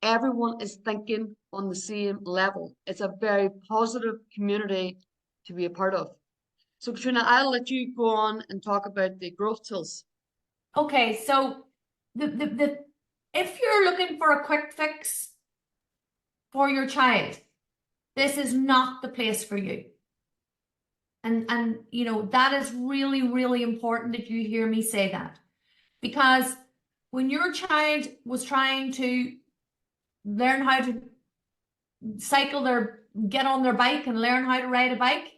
Speaker 8: everyone is thinking on the same level. It's a very positive community to be a part of. So Katrina, I'll let you go on and talk about the growth tools.
Speaker 3: Okay, so if you're looking for a quick fix for your child, this is not the place for you. And you know, that is really, really important that you hear me say that. Because when your child was trying to learn how to get on their bike and learn how to ride a bike,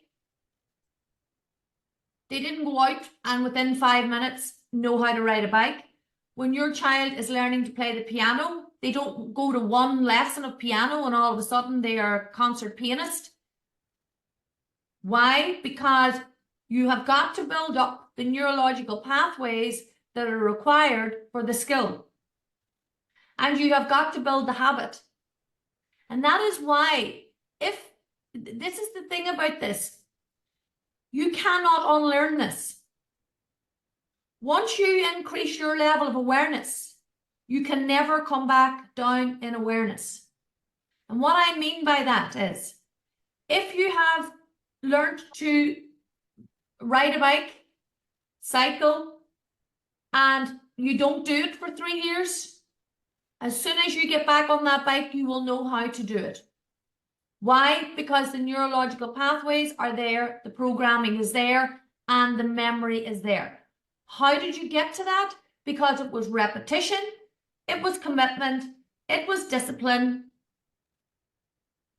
Speaker 3: they didn't go out and within 5 minutes know how to ride a bike. When your child is learning to play the piano, they don't go to one lesson of piano and all of a sudden they are a concert pianist. Why? Because you have got to build up the neurological pathways that are required for the skill. And you have got to build the habit. And that is why, this is the thing about this, you cannot unlearn this. Once you increase your level of awareness, you can never come back down in awareness. And what I mean by that is, if you have learned to ride a bike, cycle, and you don't do it for 3 years, as soon as you get back on that bike, you will know how to do it. Why? Because the neurological pathways are there, the programming is there, and the memory is there. How did you get to that? Because it was repetition, it was commitment, it was discipline,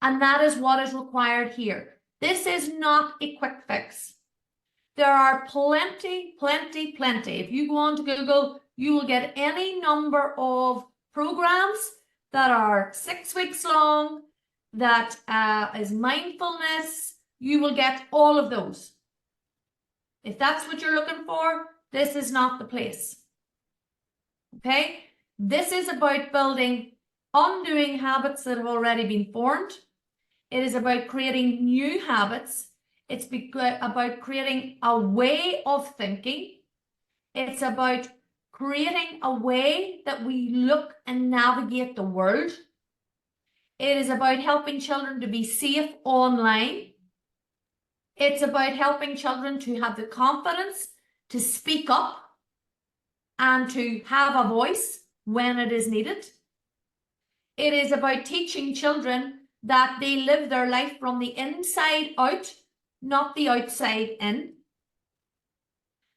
Speaker 3: and that is what is required here. This is not a quick fix. There are plenty. If you go on to Google, you will get any number of programs that are 6 weeks long, that is mindfulness. You will get all of those. If that's what you're looking for, this is not the place. Okay? This is about building, undoing habits that have already been formed. It is about creating new habits. It's about creating a way of thinking. It's about creating a way that we look and navigate the world. It is about helping children to be safe online. It's about helping children to have the confidence to speak up and to have a voice when it is needed. It is about teaching children that they live their life from the inside out, not the outside in.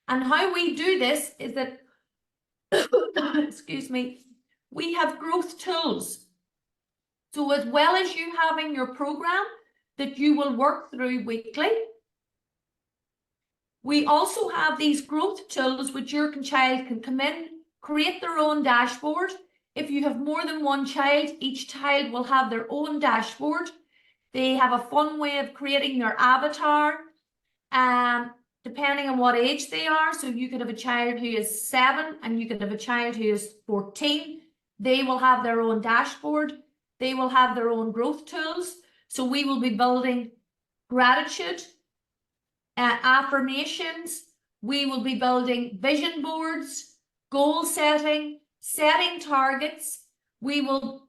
Speaker 3: And how we do this is that, excuse me, we have growth tools. So as well as you having your program that you will work through weekly, we also have these growth tools which your child can come in, create their own dashboard. If you have more than one child, each child will have their own dashboard. They have a fun way of creating their avatar, depending on what age they are. So you could have a child who is 7 and you could have a child who is 14. They will have their own dashboard. They will have their own growth tools. So we will be building gratitude, affirmations. We will be building vision boards, goal setting, setting targets. We will,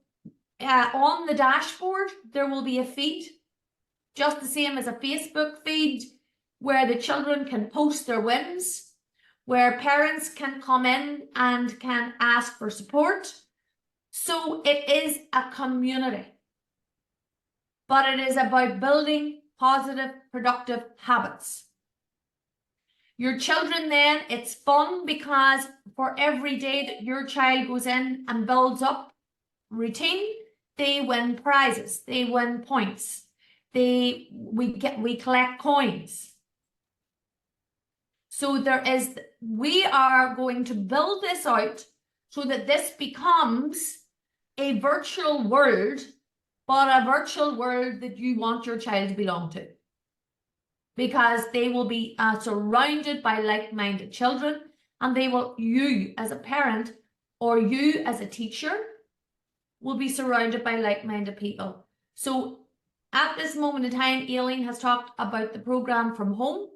Speaker 3: on the dashboard, there will be a feed, just the same as a Facebook feed, where the children can post their wins, where parents can come in and can ask for support. So it is a community, but it is about building positive, productive habits. Your children then, it's fun because for every day that your child goes in and builds up routine, they win prizes, they win points, we collect coins. So we are going to build this out so that this becomes a virtual world, but a virtual world that you want your child to belong to. Because they will be surrounded by like-minded children, and you as a parent or you as a teacher will be surrounded by like-minded people. So at this moment in time, Aileen has talked about the program from home.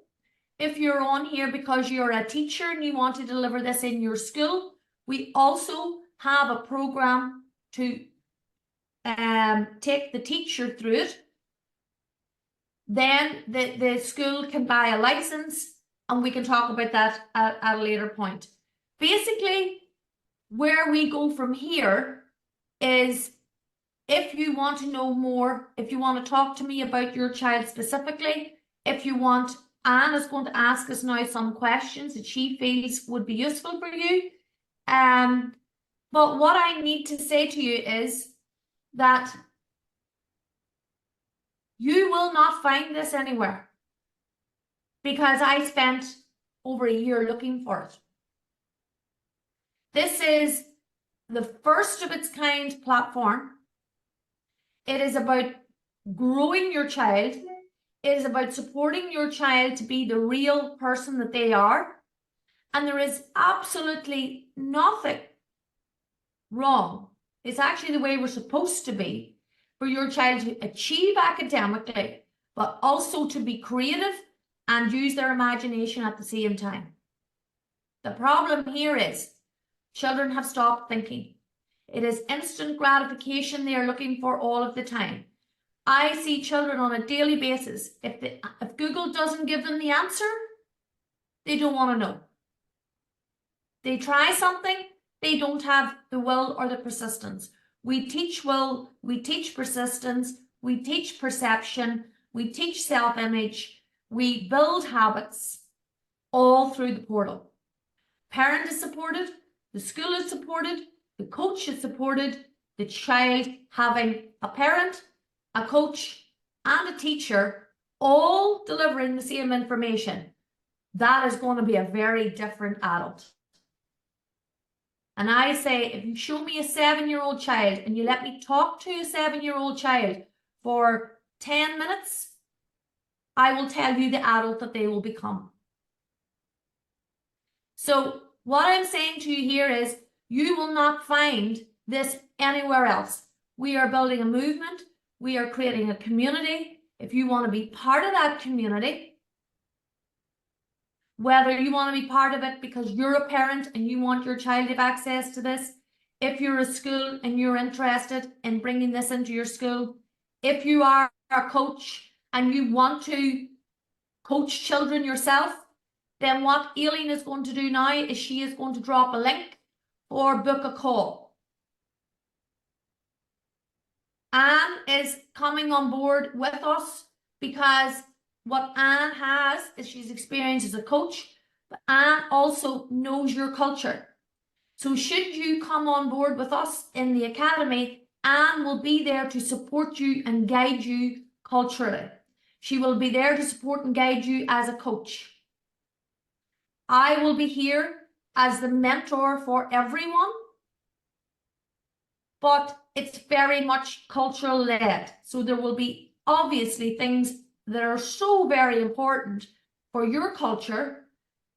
Speaker 3: if you're on here because you're a teacher and you want to deliver this in your school, we also have a program to take the teacher through it. Then the school can buy a license, and we can talk about that at a later point. Basically, where we go from here is, if you want to know more, if you want to talk to me about your child specifically, if you want, Anne is going to ask us now some questions that she feels would be useful for you. But what I need to say to you is that you will not find this anywhere, because I spent over a year looking for it. This is the first of its kind platform. It is about growing your child. It is about supporting your child to be the real person that they are. And there is absolutely nothing wrong. It's actually the way we're supposed to be, for your child to achieve academically, but also to be creative and use their imagination at the same time. The problem here is children have stopped thinking. It is instant gratification they are looking for all of the time. I see children on a daily basis. If Google doesn't give them the answer, they don't want to know. They try something, they don't have the will or the persistence. We teach will, we teach persistence, we teach perception, we teach self-image, we build habits, all through the portal. Parent is supported, the school is supported, the coach is supported, the child having a parent, a coach, and a teacher all delivering the same information. That is going to be a very different adult. And I say, if you show me a 7-year-old child and you let me talk to a 7-year-old child for 10 minutes, I will tell you the adult that they will become. So what I'm saying to you here is, you will not find this anywhere else. We are building a movement. We are creating a community. If you want to be part of that community, whether you want to be part of it because you're a parent and you want your child to have access to this, if you're a school and you're interested in bringing this into your school, if you are a coach and you want to coach children yourself, then what Aileen is going to do now is she is going to drop a link or book a call. Anne is coming on board with us because what Anne has is she's experienced as a coach, but Anne also knows your culture. So should you come on board with us in the academy, Anne will be there to support you and guide you culturally. She will be there to support and guide you as a coach. I will be here as the mentor for everyone, but it's very much cultural led. So there will be obviously things that are so very important for your culture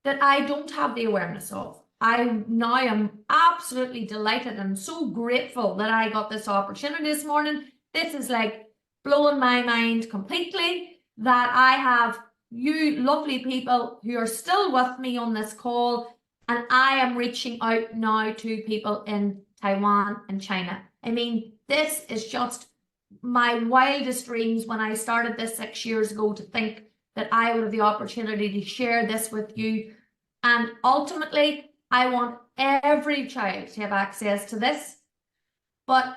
Speaker 3: that I don't have the awareness of. I now am absolutely delighted and so grateful that I got this opportunity this morning. This is like blowing my mind completely that I have you lovely people who are still with me on this call, and I am reaching out now to people in Taiwan and China. I mean, this is just my wildest dreams when I started this 6 years ago, to think that I would have the opportunity to share this with you. And ultimately, I want every child to have access to this, but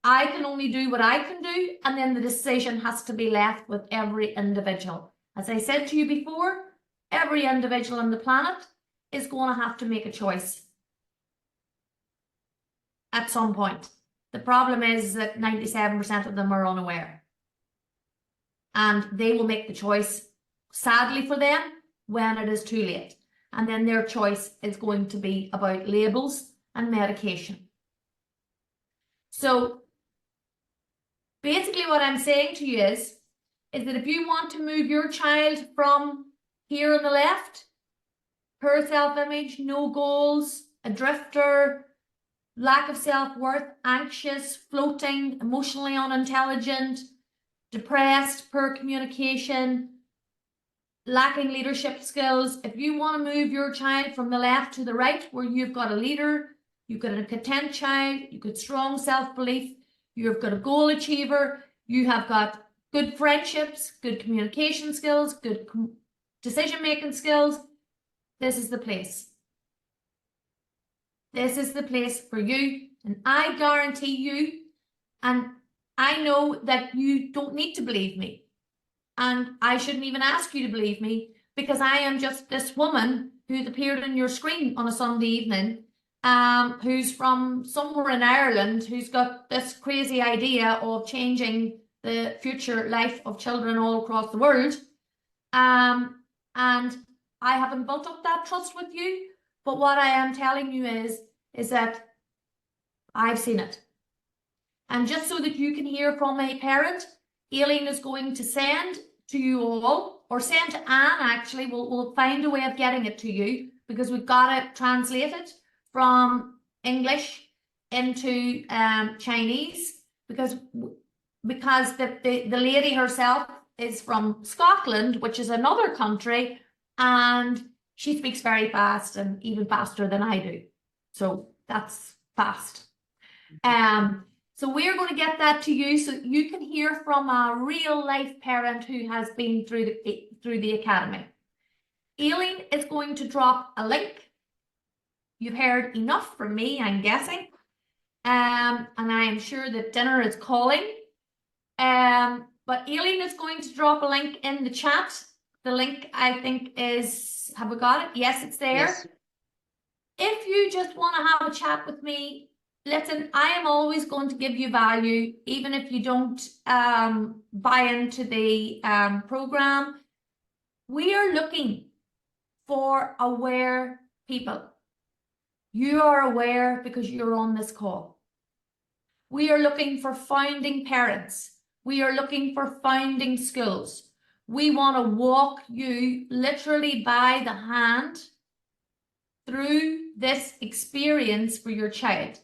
Speaker 3: I can only do what I can do, and then the decision has to be left with every individual. As I said to you before, every individual on the planet is going to have to make a choice at some point. The problem is that 97% of them are unaware, and they will make the choice, sadly for them, when it is too late. And then their choice is going to be about labels and medication. So basically what I'm saying to you is that if you want to move your child from here on the left, poor self-image, no goals, a drifter, lack of self-worth, anxious, floating, emotionally unintelligent, depressed, poor communication, lacking leadership skills, if you want to move your child from the left to the right, where you've got a leader, you've got a content child, you've got strong self-belief, you've got a goal achiever, you have got good friendships, good communication skills, good decision-making skills, this is the place. This is the place for you. And I guarantee you, and I know that you don't need to believe me. And I shouldn't even ask you to believe me, because I am just this woman who's appeared on your screen on a Sunday evening, who's from somewhere in Ireland, who's got this crazy idea of changing the future life of children all across the world. And I haven't built up that trust with you, but what I am telling you is that I've seen it. And just so that you can hear from a parent, Aileen is going to send to you all, or send to Anne actually, we'll find a way of getting it to you, because we've got it translated from English into Chinese, because the lady herself is from Scotland, which is another country, and she speaks very fast, and even faster than I do. So that's fast. So we're going to get that to you so you can hear from a real life parent who has been through the academy. Aileen is going to drop a link. You've heard enough from me, I'm guessing. And I am sure that dinner is calling. But Aileen is going to drop a link in the chat. The link, I think, is, have we got it? Yes, it's there.
Speaker 8: Yes.
Speaker 3: If you just want to have a chat with me, listen, I am always going to give you value, even if you don't buy into the program. We are looking for aware people. You are aware because you're on this call. We are looking for founding parents. We are looking for founding schools. We want to walk you literally by the hand through this experience for your child.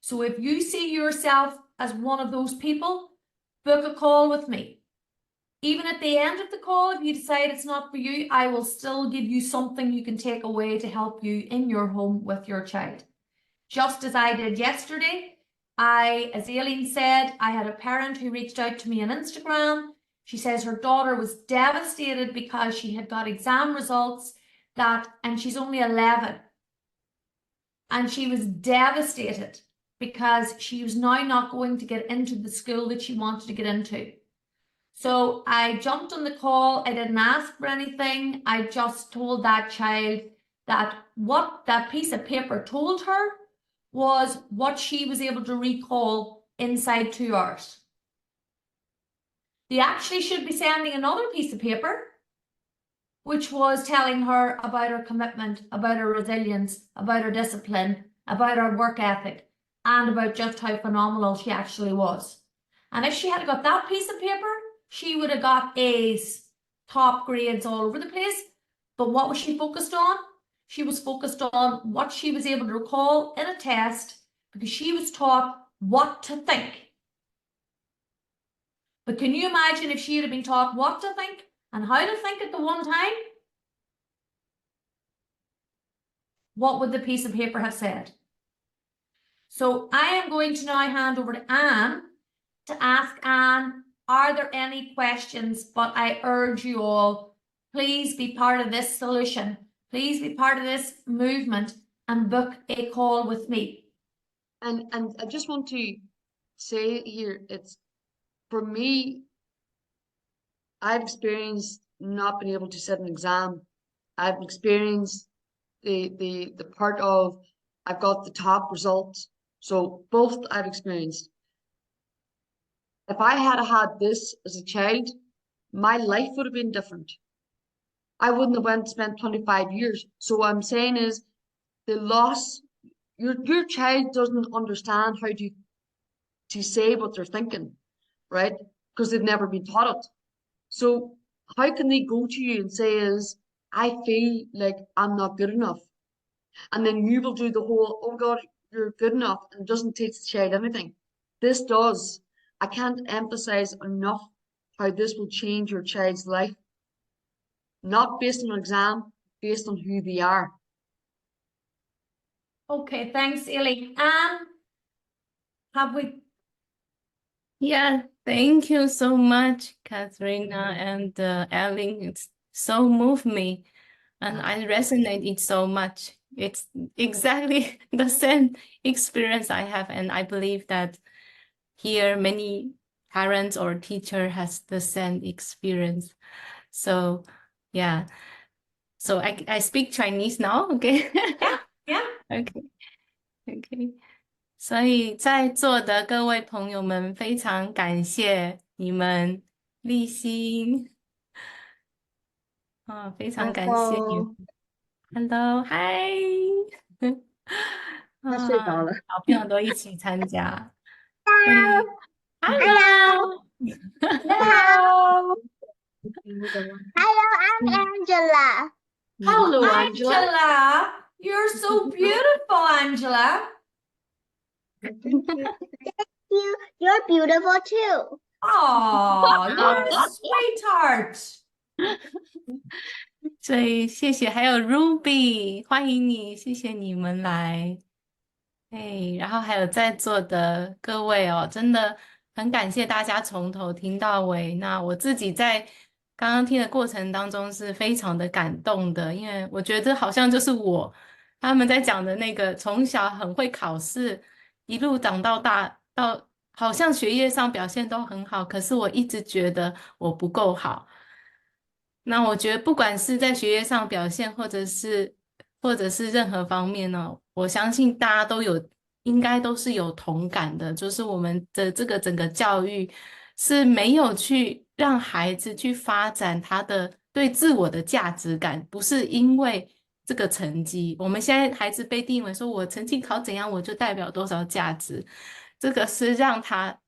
Speaker 3: So if you see yourself as one of those people, book a call with me. Even at the end of the call, if you decide it's not for you, I will still give you something you can take away to help you in your home with your child. Just as I did yesterday, as Aileen said, I had a parent who reached out to me on Instagram. She says her daughter was devastated because she had got exam results and she's only 11. And she was devastated because she was now not going to get into the school that she wanted to get into. So I jumped on the call. I didn't ask for anything. I just told that child that what that piece of paper told her was what she was able to recall inside 2 hours. They actually should be sending another piece of paper, which was telling her about her commitment, about her resilience, about her discipline, about her work ethic, and about just how phenomenal she actually was. And if she had got that piece of paper, she would have got A's, top grades all over the place. But what was she focused on? She was focused on what she was able to recall in a test, because she was taught what to think. But can you imagine if she had been taught what to think and how to think at the one time? What would the piece of paper have said? So I am going to now hand over to Anne to ask Anne, are there any questions? But I urge you all, please be part of this solution. Please be part of this movement and book a call with me.
Speaker 8: And I just want to say here, it's, for me, I've experienced not being able to sit an exam. I've experienced the part of I've got the top results. So both I've experienced. If I had had this as a child, my life would have been different. I wouldn't have spent 25 years. So what I'm saying is the loss, your child doesn't understand how to say what they're thinking, right? Because they've never been taught it. So how can they go to you and say is, I feel like I'm not good enough? And then you will do the whole, oh God, you're good enough, and it doesn't teach the child anything. This does. I can't emphasize enough how this will change your child's life. not based on an exam, based on who they are.
Speaker 3: Okay, thanks, Ellie. Have we?
Speaker 1: Yeah, thank you so much, Katharina and Ellen. It's so moved me, and I resonated so much. It's exactly the same experience I have, and I believe that here many parents or teacher has the same experience. So yeah, so I speak Chinese now, okay?
Speaker 3: Yeah.
Speaker 1: Okay, okay. 所以在座的各位朋友们，非常感谢你们立心啊，非常感谢你们。Hello，嗨，啊，小朋友都一起参加。对，Hello，
Speaker 3: Hello.
Speaker 5: Hello, I'm Angela.
Speaker 8: Hello, Angela.
Speaker 3: Angela, you're so beautiful, Angela.
Speaker 5: You're beautiful too.
Speaker 3: Oh, you're a sweetheart.
Speaker 1: 所以谢谢，还有 Ruby，欢迎你，谢谢你们来。然后还有在座的各位哦，真的很感谢大家从头听到尾。那我自己在刚刚听的过程当中是非常的感动的，因为我觉得好像就是他们在讲的那个从小很会考试，一路长到大，到好像学业上表现都很好，可是我一直觉得我不够好。那我觉得不管是在学业上表现，或者是任何方面呢，我相信大家应该都是有同感的，就是我们的这个整个教育是没有去让孩子去发展他的对自我的价值感，不是因为这个成绩。我们现在孩子被定为说我成绩考怎样，我就代表多少价值，这个是让他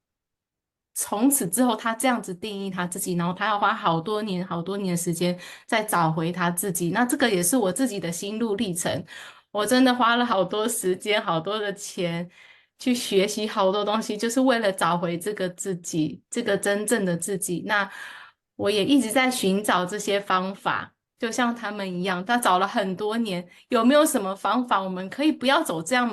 Speaker 1: 从此之后，他这样子定义他自己，然后他要花好多年、好多年的时间再找回他自己。那这个也是我自己的心路历程，我真的花了好多时间、好多的钱去学习好多东西，就是为了找回这个自己，这个真正的自己。那我也一直在寻找这些方法，就像他们一样，他找了很多年，有没有什么方法我们可以不要走这样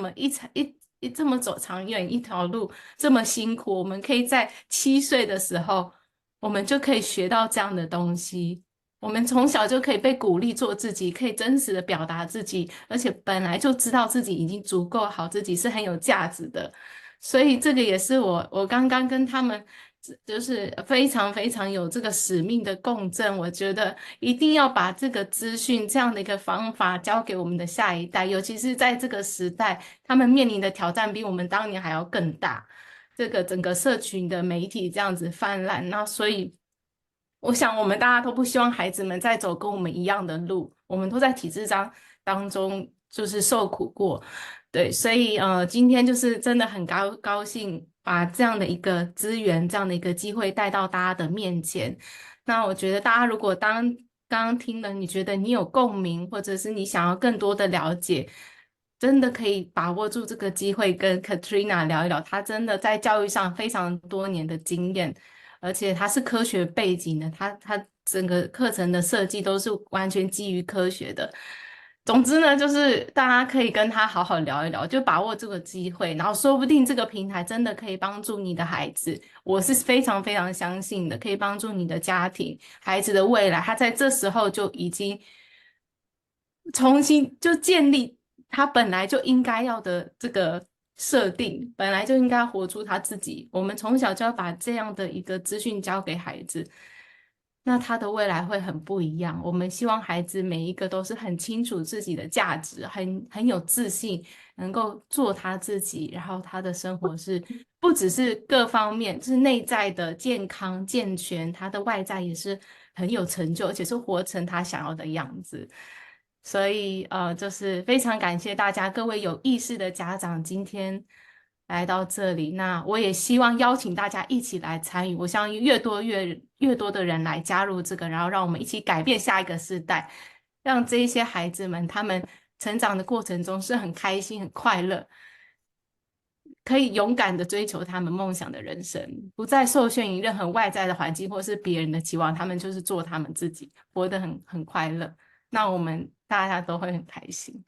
Speaker 1: 这么走长远一条路，这么辛苦，我们可以在7岁的时候，我们就可以学到这样的东西。我们从小就可以被鼓励做自己，可以真实的表达自己，而且本来就知道自己已经足够好，自己是很有价值的。所以这个也是我刚刚跟他们就是非常非常有这个使命的共振。我觉得一定要把这个资讯这样的一个方法交给我们的下一代，尤其是在这个时代，他们面临的挑战比我们当年还要更大。这个整个社群的媒体这样子泛滥，那所以我想我们大家都不希望孩子们再走跟我们一样的路，我们都在体制当中就是受苦过。对，所以今天就是真的很高兴把这样的一个资源、这样的一个机会带到大家的面前。那我觉得大家如果刚刚听了，你觉得你有共鸣，或者是你想要更多的了解，真的可以把握住这个机会跟 Katrina 聊一聊。她真的在教育上非常多年的经验，而且她是科学背景的，她整个课程的设计都是完全基于科学的。总之呢，就是大家可以跟他好好聊一聊，就把握这个机会，然后说不定这个平台真的可以帮助你的孩子，我是非常非常相信的，可以帮助你的家庭、孩子的未来。他在这时候就已经重新就建立他本来就应该要的这个设定，本来就应该活出他自己。我们从小就要把这样的一个资讯交给孩子。那他的未来会很不一样。我们希望孩子每一个都是很清楚自己的价值，很有自信，能够做他自己，然后他的生活是不只是各方面，就是内在的健康健全，他的外在也是很有成就，而且是活成他想要的样子。所以就是非常感谢大家，各位有意识的家长今天来到这里。那我也希望邀请大家一起来参与，我相信越多的人来加入这个，然后让我们一起改变下一个世代，让这一些孩子们他们成长的过程中是很开心很快乐。可以勇敢的追求他们梦想的人生，不再受限于任何外在的环境或是别人的期望，他们就是做他们自己，活得很快乐。那我们大家都会很开心。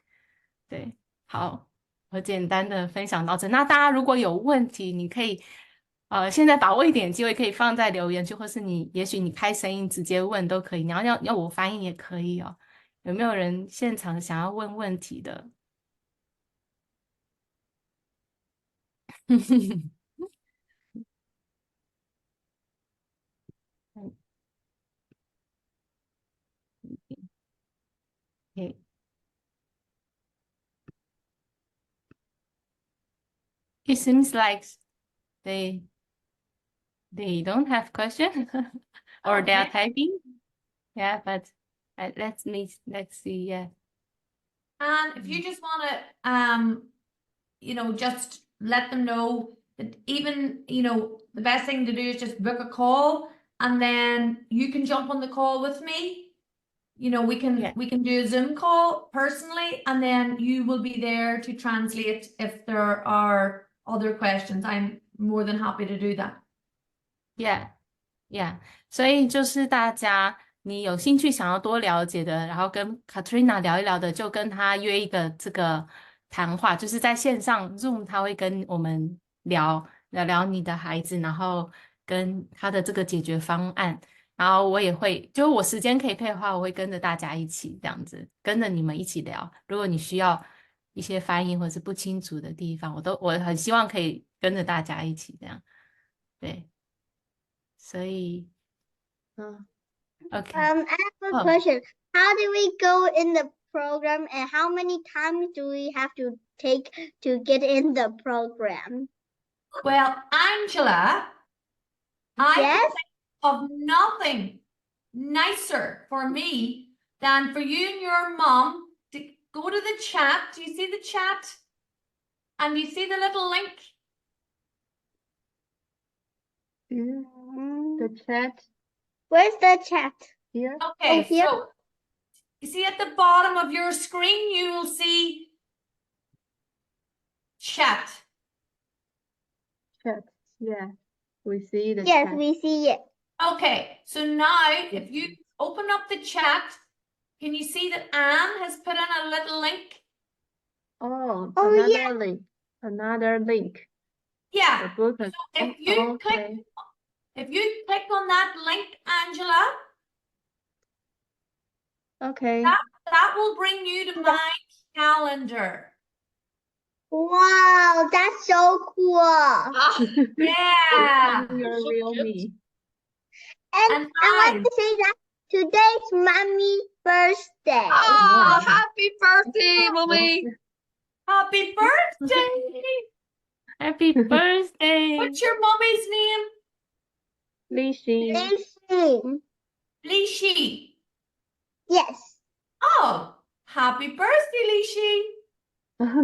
Speaker 1: 对，好，我简单的分享到这。那大家如果有问题，你可以现在把握一点机会，可以放在留言区，或是也许你开声音直接问都可以。你要我翻译也可以哦。有没有人现场想要问问题的？Okay. It seems like they don't have question or they are
Speaker 3: Okay.
Speaker 1: typing. Yeah, but let's see. Yeah.
Speaker 3: And if you just want to, just let them know that even, the best thing to do is just book a call and then you can jump on the call with me. We can
Speaker 1: Yeah.
Speaker 3: we can do a Zoom call personally, and then you will be there to translate if there are other questions. I'm more than happy to do that.
Speaker 1: Yeah, yeah. 所以就是大家你有兴趣想要多了解的，然后跟 Katrina 聊一聊的，就跟她约一个这个谈话，就是在线上 Zoom，她会跟我们聊聊你的孩子，然后跟他的这个解决方案。然后我也会，就我时间可以配合的话，我会跟着大家一起这样子，跟着你们一起聊。如果你需要一些翻译或者是不清楚的地方，我很希望可以跟着大家一起这样。对，所以OK，
Speaker 5: I have a
Speaker 1: Oh.
Speaker 5: question. How do we go in the program, and how many times do we have to take to get in the program?
Speaker 3: Well, Angela, I can
Speaker 5: Yes?
Speaker 3: think of nothing nicer for me than for you and your mom to go to the chat. Do you see the chat? And you see the little link?
Speaker 9: The chat
Speaker 5: Where's the chat?
Speaker 9: here.
Speaker 3: Okay,
Speaker 5: here.
Speaker 3: so you see at the bottom of your screen, you will see chat.
Speaker 9: Chat. Yeah. We see the
Speaker 5: Yes,
Speaker 9: chat.
Speaker 5: we see it.
Speaker 3: Okay, so now if you open up the chat, can you see that Anne has put in a little link?
Speaker 9: Oh,
Speaker 5: Oh,
Speaker 9: another
Speaker 5: yeah.
Speaker 9: link. Another link. The
Speaker 3: Yeah.
Speaker 9: book.
Speaker 3: So if you click on that link, Angela,
Speaker 9: Okay.
Speaker 3: that will bring you to my calendar.
Speaker 5: Wow, that's so cool.
Speaker 3: Yeah.
Speaker 9: Your real me.
Speaker 5: And
Speaker 3: And
Speaker 5: I want to say that today's Mommy's birthday.
Speaker 8: Oh, happy birthday, Mummy!
Speaker 3: Happy birthday!
Speaker 1: Happy birthday!
Speaker 3: What's your mommy's name?
Speaker 9: Lixi.
Speaker 5: Lacey.
Speaker 3: Lishi.
Speaker 5: Yes.
Speaker 3: Oh, happy birthday, Lishi.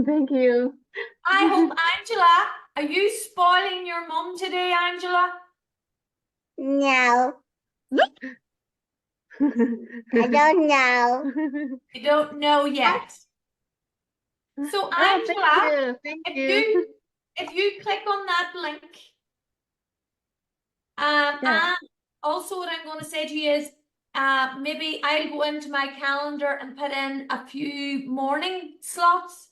Speaker 9: Thank you.
Speaker 3: I hope, Angela, are you spoiling your mum today, Angela?
Speaker 5: No, I don't know.
Speaker 3: You don't know yet. So,
Speaker 9: Oh, thank
Speaker 3: Angela,
Speaker 9: you. Thank
Speaker 3: if
Speaker 9: you.
Speaker 3: if you click on that link,
Speaker 9: Yeah.
Speaker 3: and also what I'm going to say to you is, maybe I'll go into my calendar and put in a few morning slots.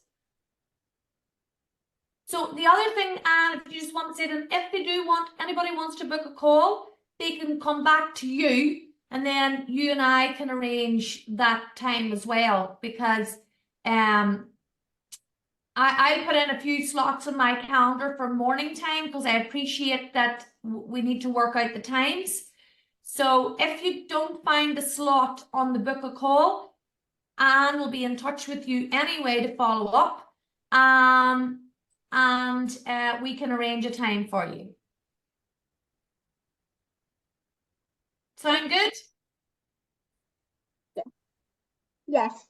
Speaker 3: So the other thing, if you just want to say to them, if they do anybody wants to book a call, they can come back to you, and then you and I can arrange that time as well, because I put in a few slots in my calendar for morning time because I appreciate that we need to work out the times. So if you don't find a slot on the book a call, Anne will be in touch with you anyway to follow up. And we can arrange a time for you. Sound good?
Speaker 5: Yes.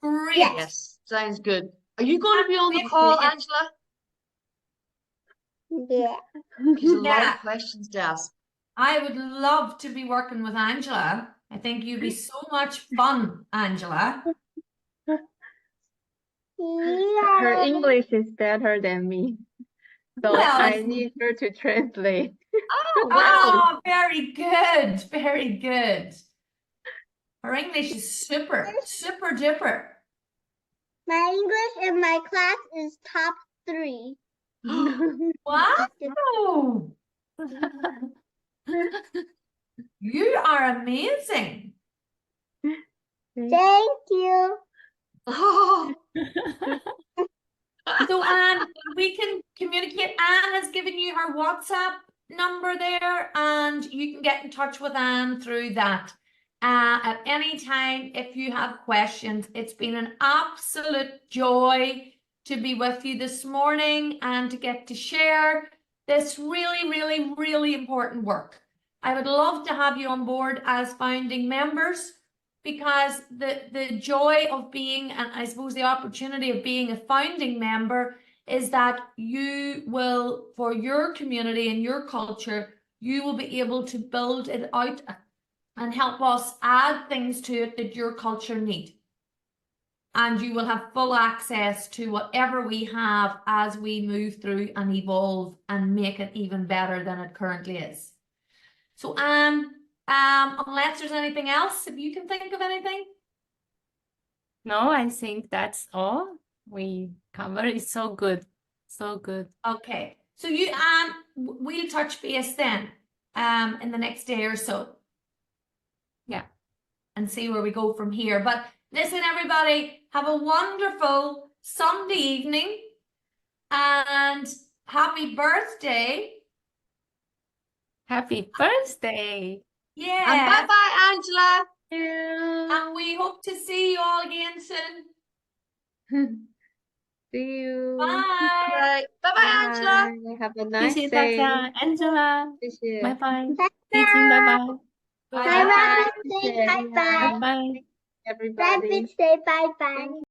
Speaker 3: Great.
Speaker 8: Yes, sounds good. Are you going to be on the
Speaker 3: Yes,
Speaker 8: call,
Speaker 3: yes.
Speaker 8: Angela?
Speaker 5: Yeah.
Speaker 8: There's a lot
Speaker 3: Yeah.
Speaker 8: of questions to ask.
Speaker 3: I would love to be working with Angela. I think you'd be so much fun, Angela.
Speaker 9: Her
Speaker 5: Yeah.
Speaker 9: English is better than me. So
Speaker 3: Well,
Speaker 9: I
Speaker 3: it's-
Speaker 9: need her to translate.
Speaker 8: Oh, wow.
Speaker 3: Oh, very good. Very good. Her English is super, super duper.
Speaker 5: My English in my class is top 3.
Speaker 3: Wow. You are amazing.
Speaker 5: Thank you.
Speaker 8: Oh,
Speaker 3: So, Anne, we can communicate. Anne has given you her WhatsApp number there, and you can get in touch with Anne through that. At any time, if you have questions, it's been an absolute joy to be with you this morning and to get to share this really, really, really important work. I would love to have you on board as founding members, because the joy of being, and I suppose the opportunity of being a founding member, is that you will, for your community and your culture, you will be able to build it out and help us add things to it that your culture needs. And you will have full access to whatever we have as we move through and evolve and make it even better than it currently is. So, Anne, unless there's anything else, if you can think of anything.
Speaker 1: No, I think that's all we covered. It's so good. So good.
Speaker 3: Okay. So you, we'll touch base then, in the next day or so.
Speaker 1: Yeah.
Speaker 3: And see where we go from here. But listen, everybody, have a wonderful Sunday evening and happy birthday.
Speaker 1: Happy birthday.
Speaker 8: and
Speaker 3: Yeah.
Speaker 8: bye-bye, Angela.
Speaker 3: And we hope to see you all again soon.
Speaker 9: See you.
Speaker 3: Bye.
Speaker 8: Bye. Bye-bye, Angela.
Speaker 9: Bye. Have a
Speaker 1: 谢
Speaker 9: nice
Speaker 1: 谢大
Speaker 9: day.
Speaker 1: 家，Angela，
Speaker 9: 谢谢。
Speaker 1: 拜拜，丽晶，拜拜，
Speaker 5: Bye,
Speaker 3: Bye.
Speaker 5: Rabbit. Say
Speaker 9: Yeah.
Speaker 5: bye bye.
Speaker 1: 拜拜。
Speaker 9: Everybody.
Speaker 5: Rabbit, say bye bye.